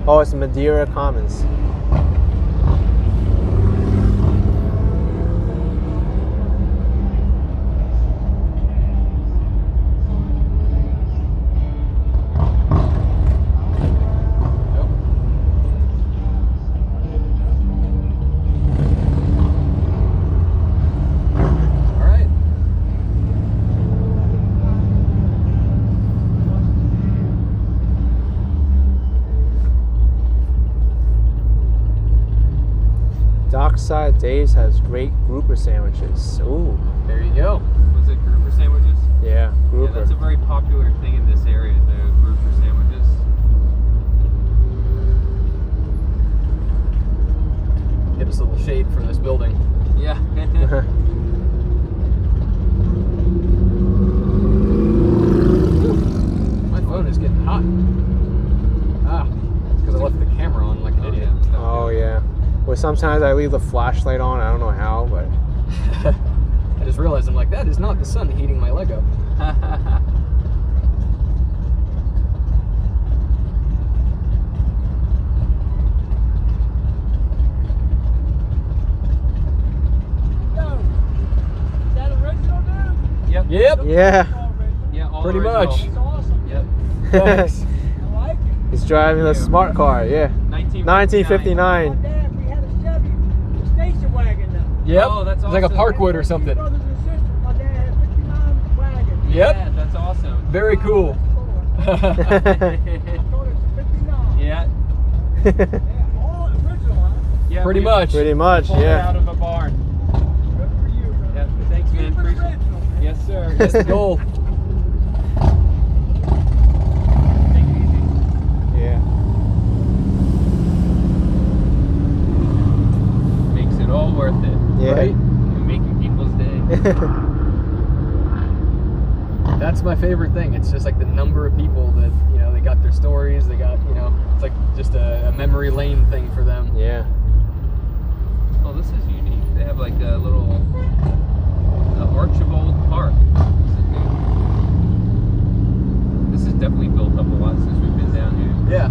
A: Oh, it's Madeira Commons.
F: All right.
A: Dockside Dave's has great grouper sandwiches. Ooh,
F: There you go.
B: Was it grouper sandwiches?
A: yeah,
B: Yeah,
A: grouper.
B: that's a very popular thing in this area, the grouper sandwiches.
F: Give us a little shade for this building.
B: Yeah.
F: My phone is getting hot. Ah, it's because I left the camera on like an idiot.
A: Oh yeah. Well, sometimes I leave the flashlight on. I don't know how, but
F: I just realized I'm like, that is not the sun heating my Lego.
B: Yep.
F: Yep.
A: yeah.
B: Yeah, all
F: Pretty
B: original.
F: much.
B: Yep.
F: Thanks.
A: He's driving the smart car. Yeah.
B: 1959.
A: 1959.
E: Dad, we had a Chevy station wagon now.
F: Yep.
B: Oh, that's
F: it's like a
B: awesome.
F: Parkwood or something.
E: Brothers and sisters, my dad had 59 wagons.
F: Yep.
B: Yeah, that's awesome.
F: Very cool.
E: I thought it was 59.
B: Yeah.
E: Yeah, all original, huh?
B: Yeah.
F: Pretty
B: we
F: much.
A: Pretty much.
B: pulled it
A: Yeah.
B: out of a barn.
E: Good for you, brother.
B: Yeah. Thanks, man.
E: Keep it
B: Appreciate it.
E: original, man.
B: Yes, sir.
F: That's the goal.
B: Take it easy.
A: Yeah.
B: Makes it all worth it.
A: Yeah.
F: Right?
B: You're making people's day.
F: That's my favorite thing. It's just like the number of people that, you know, they got their stories, they got, you know, it's like just a memory lane thing for them.
A: Yeah.
B: Oh, this is unique. They have like a little Archibald Park. This is definitely built up a lot since we've been down here.
F: Yeah.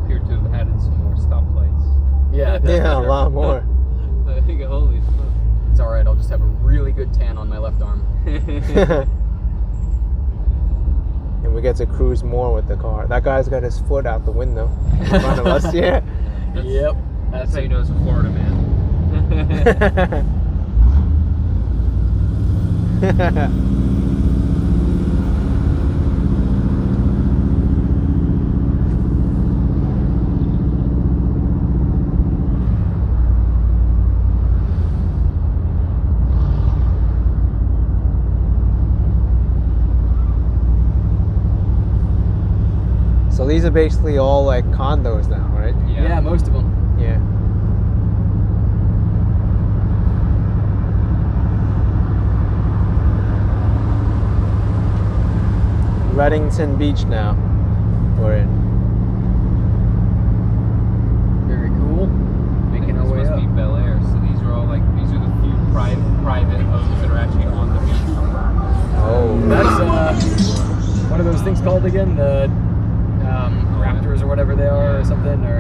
B: Appear to have added some more stoplights.
F: Yeah. that's
A: Yeah, a
F: better.
A: lot more.
B: I think, holy smoke.
F: It's all right. I'll just have a really good tan on my left arm.
A: And we get to cruise more with the car. That guy's got his foot out the window in front of us. Yeah.
F: Yep.
B: That's how you know it's a Florida man.
A: So these are basically all like condos now, right?
F: Yeah, most of them.
A: Yeah. Reddington Beach now. We're in.
F: Very cool. Making our
B: This
F: way
B: must
F: up.
B: be Bel Air. So these are all like, these are the few private homes that are actually on the beach.
A: Oh.
F: That's what are those things called again? The Raptors or whatever they are, or something, or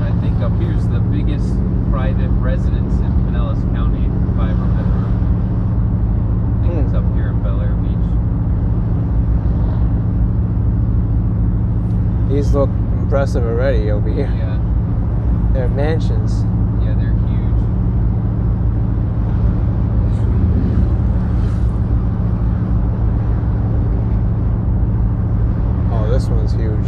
B: I think up here's the biggest private residence in Pinellas County, if I remember. I think it's up here in Bel Air Beach.
A: These look impressive already over here.
B: Yeah,
A: They're mansions.
B: yeah, they're huge.
A: Oh, this one's huge.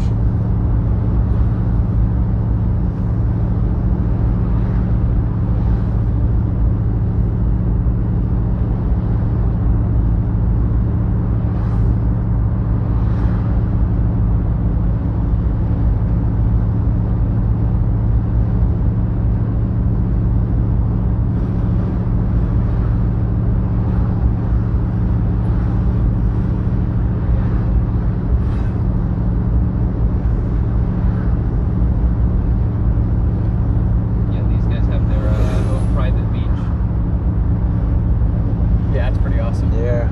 F: awesome.
A: Yeah.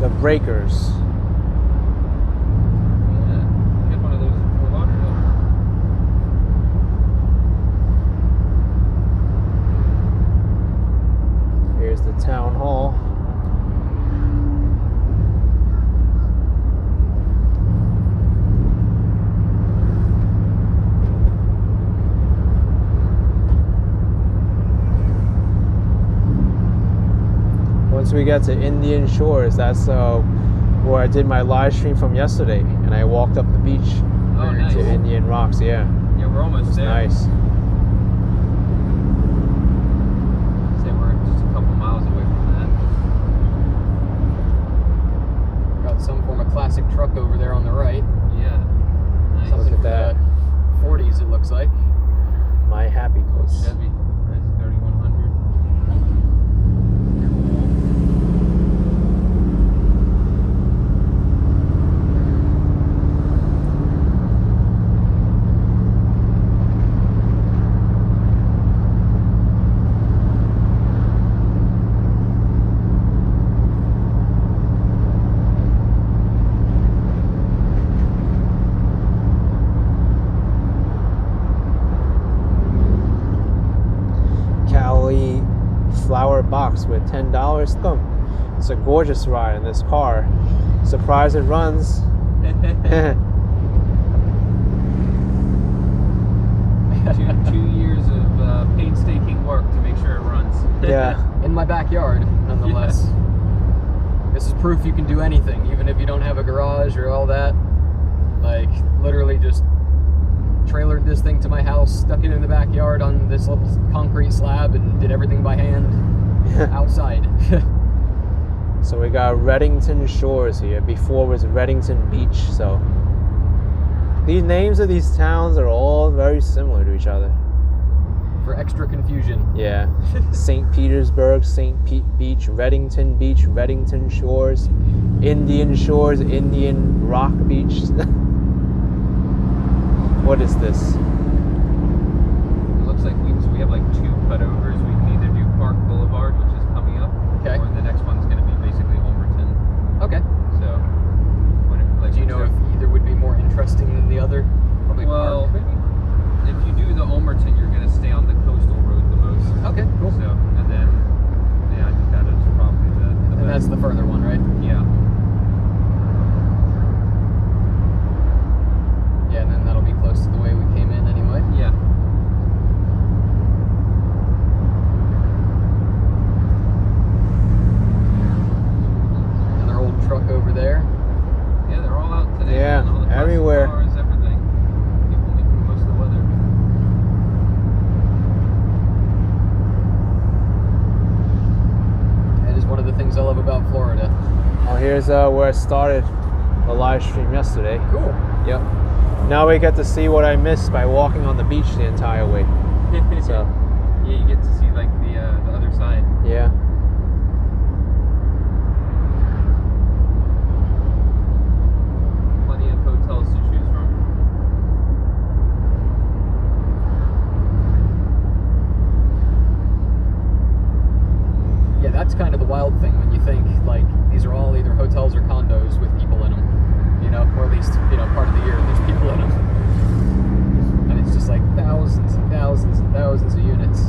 A: The Breakers.
C: Yeah, we had one of those in Fort Lauderdale.
A: Here's the town hall. Once we get to Indian Shores, that's where I did my live stream from yesterday, and I walked up the beach
C: Oh, nice.
A: to Indian Rocks. Yeah,
C: Yeah, we're almost
A: it's
C: there.
A: nice.
C: Say we're just a couple miles away from
F: Got some form of classic truck over there on the right.
C: that. Yeah. Nice.
F: Something
A: at
F: from
A: that.
F: the 40s, it looks like.
A: My happy place.
C: Chevy. Nice 3100.
A: Cali flower box with $10. Come. It's a gorgeous ride in this car. Surprised it runs.
C: Two years of painstaking work to make sure it runs.
A: Yeah.
F: In my backyard, nonetheless. This is proof you can do anything, even if you don't have a garage or all that. Like, literally just trailered this thing to my house, stuck it in the backyard on this little concrete slab, and did everything by hand outside.
A: So we got Reddington Shores here. Before was Reddington Beach. So these names of these towns are all very similar to each other.
F: For extra confusion.
A: Yeah. St. Petersburg, St. Pete Beach, Reddington Beach, Reddington Shores, Indian Shores, Indian Rock Beach. What is this?
C: It looks like we have like two cutovers. We can either do Park Boulevard, which is coming up,
F: Okay.
C: or the next one's going to be basically Homerton.
F: Okay.
C: So, like,
F: Do you know if either would be more interesting than the other? Probably
C: well,
F: Park, maybe?
C: if you do the Homerton, you're going to stay on the coastal road the most.
F: Okay, cool.
C: So, and then, yeah, I think that is probably the
F: And that's
C: best.
F: the further one, right?
C: Yeah.
F: Yeah, and then that'll be close to the way we came in anyway.
C: Yeah.
F: Another old truck over there.
C: Yeah, they're all out today.
A: Yeah,
C: All the classic
A: everywhere.
C: Cars, everything. People making the most of the weather.
F: That is one of the things I love about Florida.
A: Oh, here's where I started the live stream yesterday.
F: Cool.
A: Yep. Now we get to see what I missed by walking on the beach the entire way. So,
C: Yeah, you get to see like the other side.
A: yeah.
C: Plenty of hotels to choose from.
F: Yeah, that's kind of the wild thing when you think, like, these are all either hotels or condos with people in them. You know, or at least, you know, part of the year there's people in them. And it's just like thousands and thousands and thousands of units.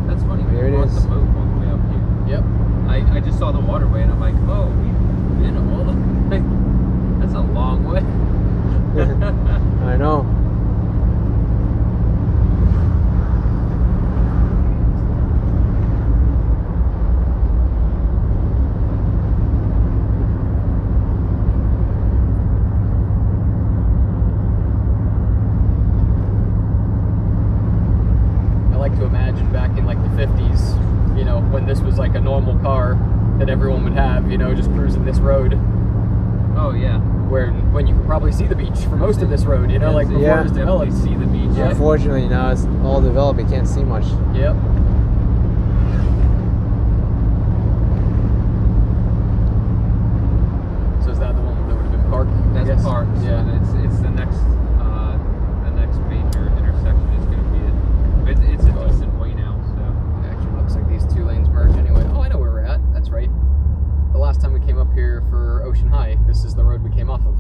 C: That's funny.
A: There it
C: We brought
A: is.
C: the boat all the way up here.
F: Yep.
C: I just saw the waterway and I'm like, oh, we've been all the way. That's a long way.
A: I know.
F: I like to imagine back in like the 50s, you know, when this was like a normal car that everyone would have, you know, just cruising this road,
C: Oh yeah.
F: where when you could probably see the beach for most of this road, you know, like before
A: Yeah.
F: it was developed.
C: Definitely see the beach.
F: Yeah.
A: Unfortunately, now it's all developed. You can't see much.
F: Yep. So is that guess.
C: part. So
F: Yeah.
C: it's the next major intersection is going to be it. It's a decent way now. So
F: It actually looks like these two lanes merge anyway. Oh, I know where we're at. That's right. The last time we came up here for Ocean High, this is the road we came off of.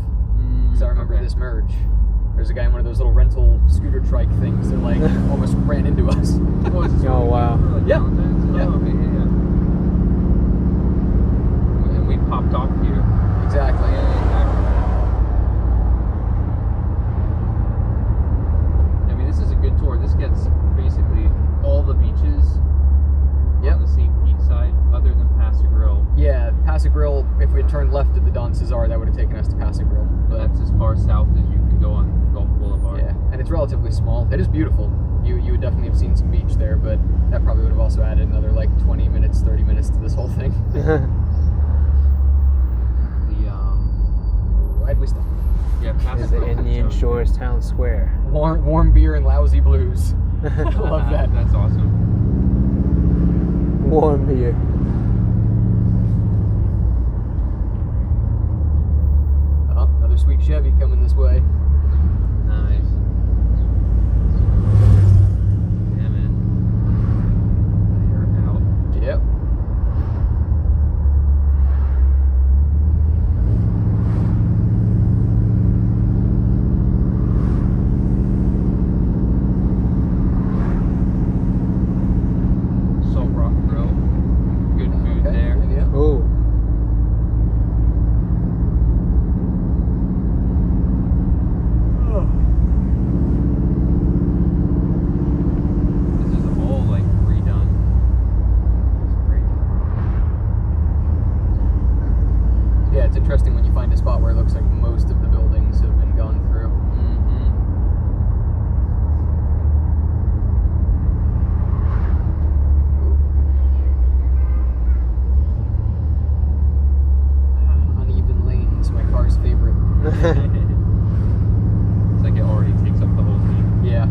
F: So I remember
C: okay.
F: this merge. There's a guy in one of those little rental scooter trike things that like almost ran into us.
C: Oh, is this
A: Oh,
C: where we
A: wow.
C: came for, like,
F: Yeah.
C: Valentine's? Oh,
F: Yeah.
C: okay, yeah. And we popped off here.
F: Exactly.
C: I mean, this is a good tour. This gets basically all the beaches
F: Yep.
C: on the St. Pete side, other than Pass Grill.
F: Yeah, Pass Grill, if we had turned left at the Don Cesar, that would have taken us to Pass Grill.
C: But
F: But
C: that's as far south as you can go on Gulf Boulevard.
F: yeah, and it's relatively small. It is beautiful. You would definitely have seen some beach there, but that probably would have also added another like 20 minutes, 30 minutes to this whole thing. Why'd we stop?
C: Yeah, Pass
A: Is the
C: Grill.
A: Indian Shores Town Square.
F: Warm beer and lousy blues. I love that.
C: That's awesome.
A: Warm beer.
F: Oh, another sweet Chevy coming this way.
C: Nice. Yeah, man. They're out.
F: Yep.
C: Salt Rock Grill. Good food there.
F: Yeah.
A: Ooh.
C: This is all like redone. It's great.
F: Yeah, it's interesting when you find a spot where it looks like most of the buildings have been gone through. Uneven lanes, my car's favorite.
C: It's like it already takes up the whole thing.
F: Yeah.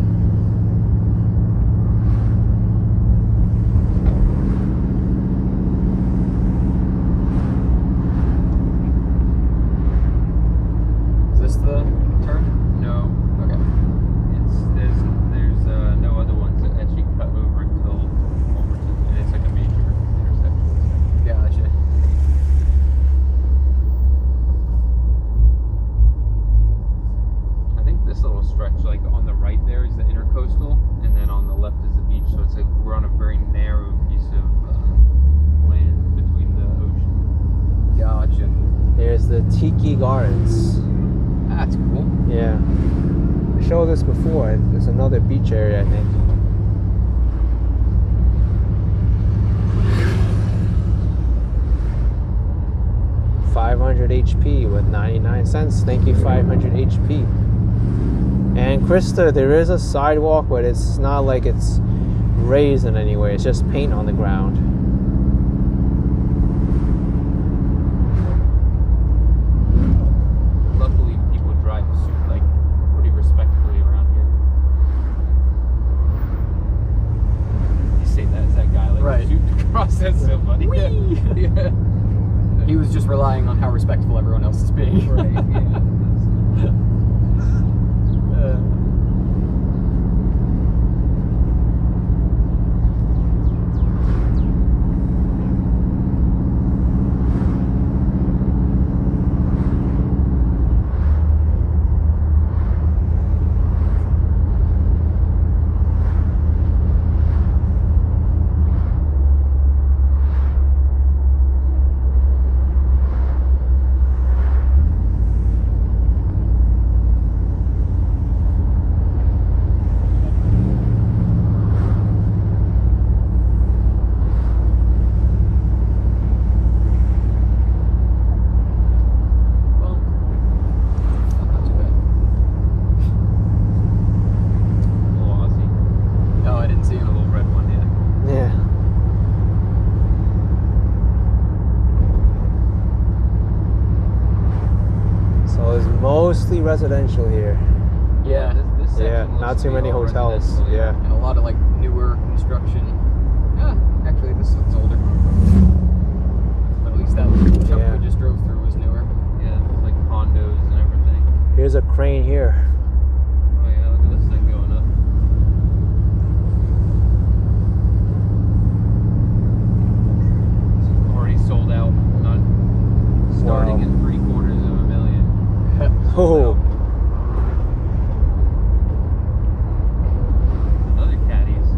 F: Is this the turn?
C: No,
F: Okay.
C: there's no other ones that actually cut over until Overton, and it's like a major intersection.
F: Gotcha.
C: I think this little stretch, like on the right there, is the intercoastal, and then on the left is the beach. So it's like we're on a very narrow piece of land between the ocean.
F: Gotcha.
A: There's the Tiki Gardens.
F: That's cool.
A: Yeah. I showed this before. There's another beach area, I think. $500 HP with 99 cents. Thank you, 500 HP. And Krista, there is a sidewalk, but it's not like it's raised in any way. It's just paint on the ground.
C: Luckily, people drive like pretty respectfully around here. You say that as that guy like
F: Right.
C: shooting across. That's so funny. Yeah.
F: He was just relying on how respectful everyone else is being.
C: Right. Yeah.
F: Well, not too bad.
C: Little Aussie.
F: Oh, I didn't see
C: A
F: him.
C: little red one, yeah.
A: Yeah. So it's mostly residential here.
F: Yeah.
C: This section
A: Yeah,
C: looks
A: not
C: to
A: too
C: be
A: many
C: all
A: hotels.
C: residential,
A: Yeah.
F: And a lot of like newer construction. Yeah, actually, this looks older. But at least that chunk
A: Yeah.
F: we just drove through was newer.
C: Yeah, like condos and everything.
A: Here's a crane here.
C: Oh yeah, look at this thing going up. It's already sold out. Not starting
A: Wow.
C: at $750,000.
A: Oh,
C: Another caddies.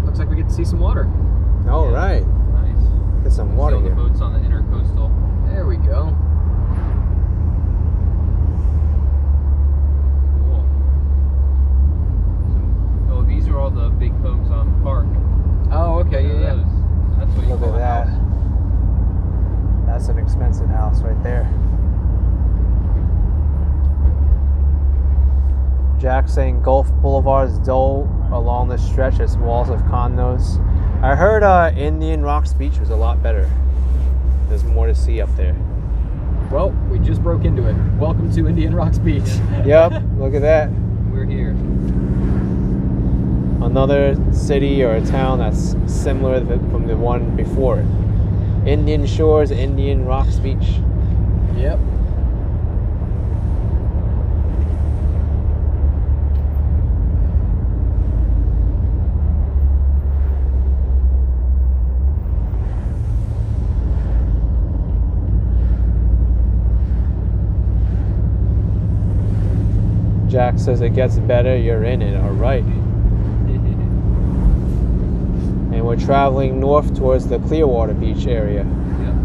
F: Looks like we get to see some water.
A: all
C: Yeah.
A: right.
C: Nice.
A: Get some water
C: See all the
A: here.
C: boats on the intercoastal.
F: There we go.
C: Cool. Oh, these are all the big homes on Park.
F: Oh, okay,
C: Look at
F: yeah.
C: those. That's what you
A: Look
C: call
A: at
C: a
A: that.
C: house.
A: That's an expensive house right there. Jack saying Gulf Boulevard is dull along the stretch. It's walls of condos. I heard Indian Rocks Beach was a lot better. There's more to see up there.
F: Well, we just broke into it. Welcome to Indian Rocks Beach.
A: Yep, look at that.
C: We're here.
A: Another city or a town that's similar from the one before it. Indian Shores, Indian Rocks Beach.
F: Yep.
A: Jack says it gets better, you're in it. All right. And we're traveling north towards the Clearwater Beach area.
C: Yep.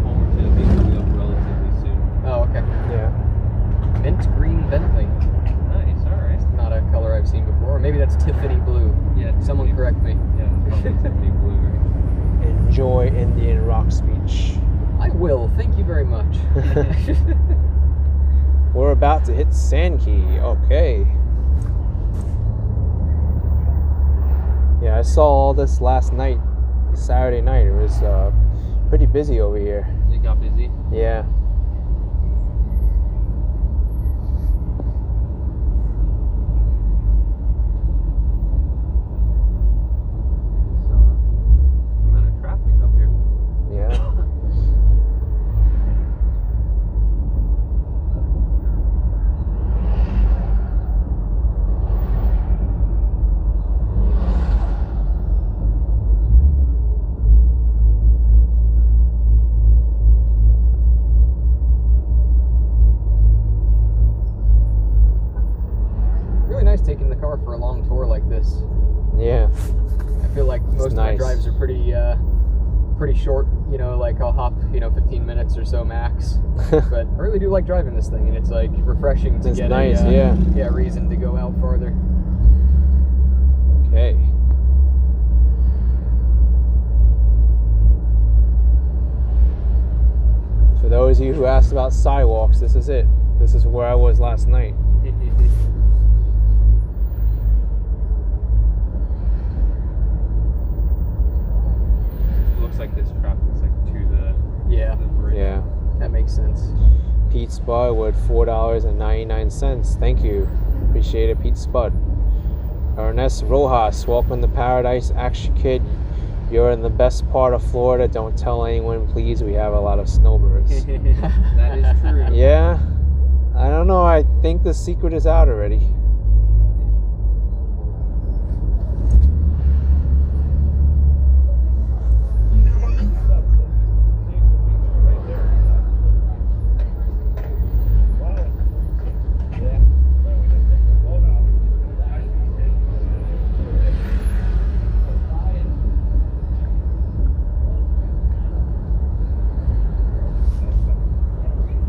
C: Homerton will be coming up relatively soon.
F: Oh, okay.
A: Yeah.
F: Mint green Bentley.
C: Nice, alright.
F: Not a color I've seen before. Or maybe that's Tiffany blue.
C: Yeah,
F: Someone
C: Tiffany-
F: correct me.
C: Yeah, it's probably Tiffany blue, right?
A: Enjoy Indian Rocks Beach.
F: I will. Thank you very much.
A: We're about to hit Sand Key. Okay. Yeah, I saw all this last night, Saturday night. It was pretty busy over here.
C: It got busy.
A: Yeah.
C: So, amount of traffic up here.
A: Yeah.
F: Really nice taking the car for a long tour like this.
A: Yeah.
F: I feel like most of my
A: nice.
F: drives are pretty short. You know, like I'll hop 15 minutes or so max. But I really do like driving this thing, and it's like refreshing to
A: It's
F: get
A: nice,
F: a
A: yeah.
F: reason to go out farther.
A: Okay. For those of you who asked about sidewalks, this is it. This is where I was last night.
C: Looks like this traffic's like to the
F: Yeah,
C: bridge.
A: Yeah.
F: that makes sense.
A: Pete Spud with $4.99. Thank you. Appreciate it, Pete Spud. Ernest Rojas, welcome to paradise. Action Kid, you're in the best part of Florida. Don't tell anyone, please. We have a lot of snowbirds.
C: That is true.
A: Yeah. I don't know. I think the secret is out already.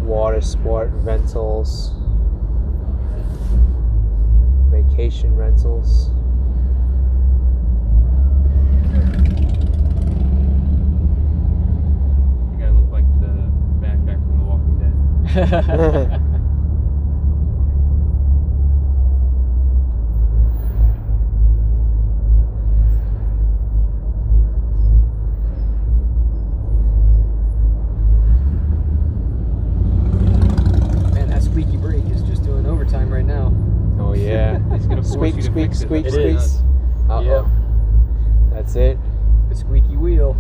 A: Water sport rentals, vacation rentals.
C: You gotta look like the bad guy from The Walking Dead.
A: squeak,
F: It
A: squeak.
F: is.
A: Uh-oh.
F: Yep.
A: That's it.
F: The squeaky wheel.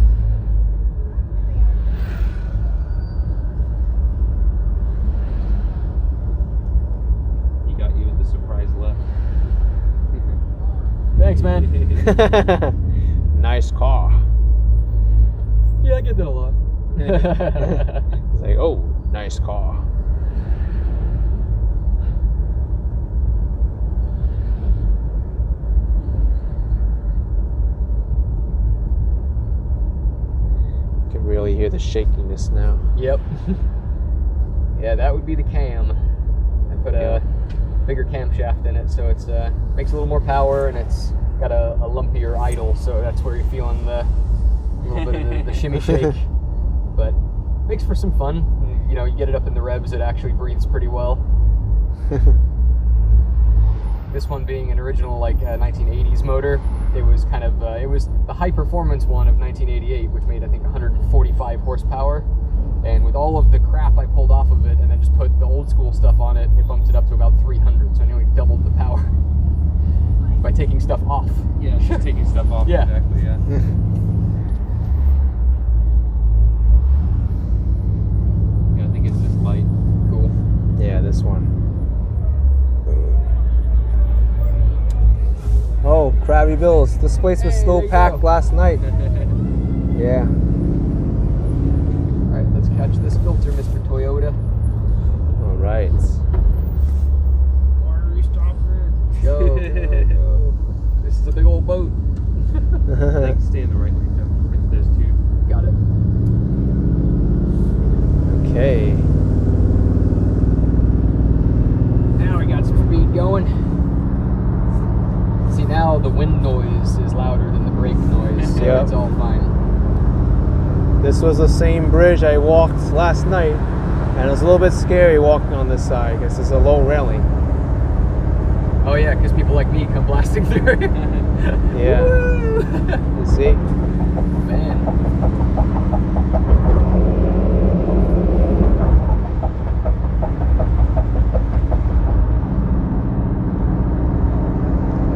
C: He got you with the surprise left.
F: Thanks, man.
A: Nice car.
F: Yeah, I get that a lot.
A: It's like, oh, nice car. Can really hear the shakiness now.
F: Yep. Yeah, that would be the cam. I put a bigger camshaft in it, so it's makes a little more power, and it's got a lumpier idle, so that's where you're feeling the little bit of the shimmy shake. But makes for some fun. You know, you get it up in the revs, it actually breathes pretty well. This one being an original 1980s motor, it was kind of it was the high performance one of 1988, which made I think 145 horsepower. And with all of the crap I pulled off of it, and then just put the old school stuff on it, it bumped it up to about 300. So I nearly doubled the power by taking stuff off.
C: Yeah, just taking stuff off.
F: Yeah.
C: Exactly. Yeah. Yeah, I think it's this light.
F: Cool.
A: Yeah, this one. Oh, Krabby Bill's. This place was
F: Hey,
A: still
F: there you
A: packed
F: go.
A: last night. Yeah.
F: All right, let's catch this filter, Mr. Toyota.
A: All right.
F: Go, go, go. This is a big old boat.
C: I think stay in the right lane, Jeff. There's two.
F: Got it.
A: Okay.
F: Now we got some speed going. See, now the wind noise is louder than the brake noise, so
A: Yep.
F: it's all fine.
A: This was the same bridge I walked last night, and it was a little bit scary walking on this side because it's a low railing.
F: Oh yeah, because people like me come blasting through.
A: Yeah.
F: Woo!
A: You see?
F: Man.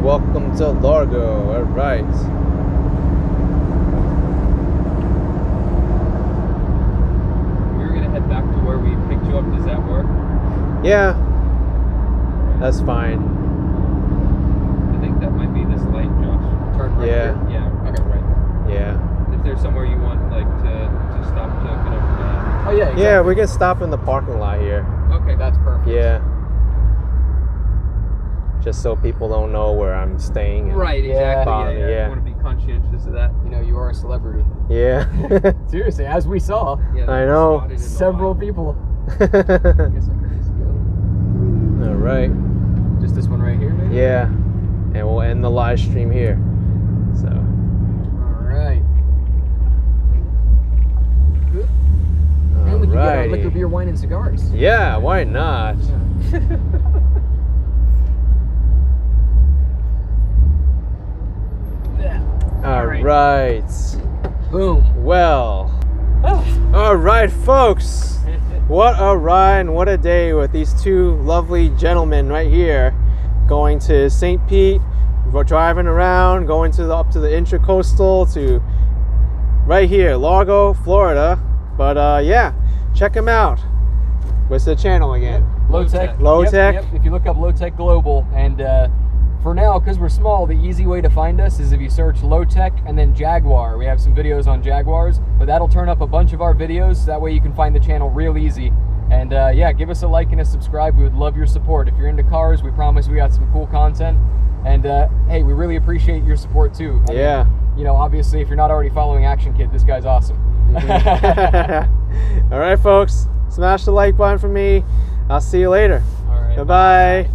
A: Welcome to Largo. All right.
C: We were gonna head back to where we picked you up. Does that work?
A: Yeah. That's fine.
C: I think that might be this light, Josh.
F: Turn right
A: Yeah.
F: here.
C: Yeah.
F: Okay.
C: Right.
A: Yeah.
C: If there's somewhere you want to stop to get up.
F: Oh yeah, exactly.
A: Yeah, we can stop in the parking lot here.
C: Okay.
F: That's perfect.
A: Yeah. Just so people don't know where I'm staying. and-
C: Right.
F: Yeah.
C: Exactly. Yeah.
A: Yeah.
C: You want to be conscientious of that.
F: You know, you are a celebrity.
A: Yeah.
F: Seriously, as we saw,
C: Yeah.
A: I know.
C: spotted in the
F: several
C: wild.
F: people.
C: I guess I could just go.
A: All right.
F: Just this one right here, maybe?
A: Yeah. And we'll end the live stream here. So.
F: All right. And we can get our
A: Alrighty.
F: liquor, beer, wine, and cigars.
A: Yeah, why not? All right.
F: Boom.
A: Well. All right, folks. What a ride and what a day with these two lovely gentlemen right here, going to St. Pete, driving around, going to up to the Intracoastal to right here, Largo, Florida. But yeah, check them out. What's the channel again?
F: Low Tech.
A: Low
F: Yep,
A: Tech.
F: Yep. If you look up Low Tech Global, and for now, because we're small, the easy way to find us is if you search Low Tech and then Jaguar. We have some videos on Jaguars, but that'll turn up a bunch of our videos. So that way you can find the channel real easy. And yeah, give us a like and a subscribe. We would love your support. If you're into cars, we promise we got some cool content. And hey, we really appreciate your support too. I
A: Yeah.
F: mean, you know, obviously, if you're not already following Action Kid, this guy's awesome.
A: All right, folks. Smash the like button for me. I'll see you later.
F: All right.
A: Bye-bye.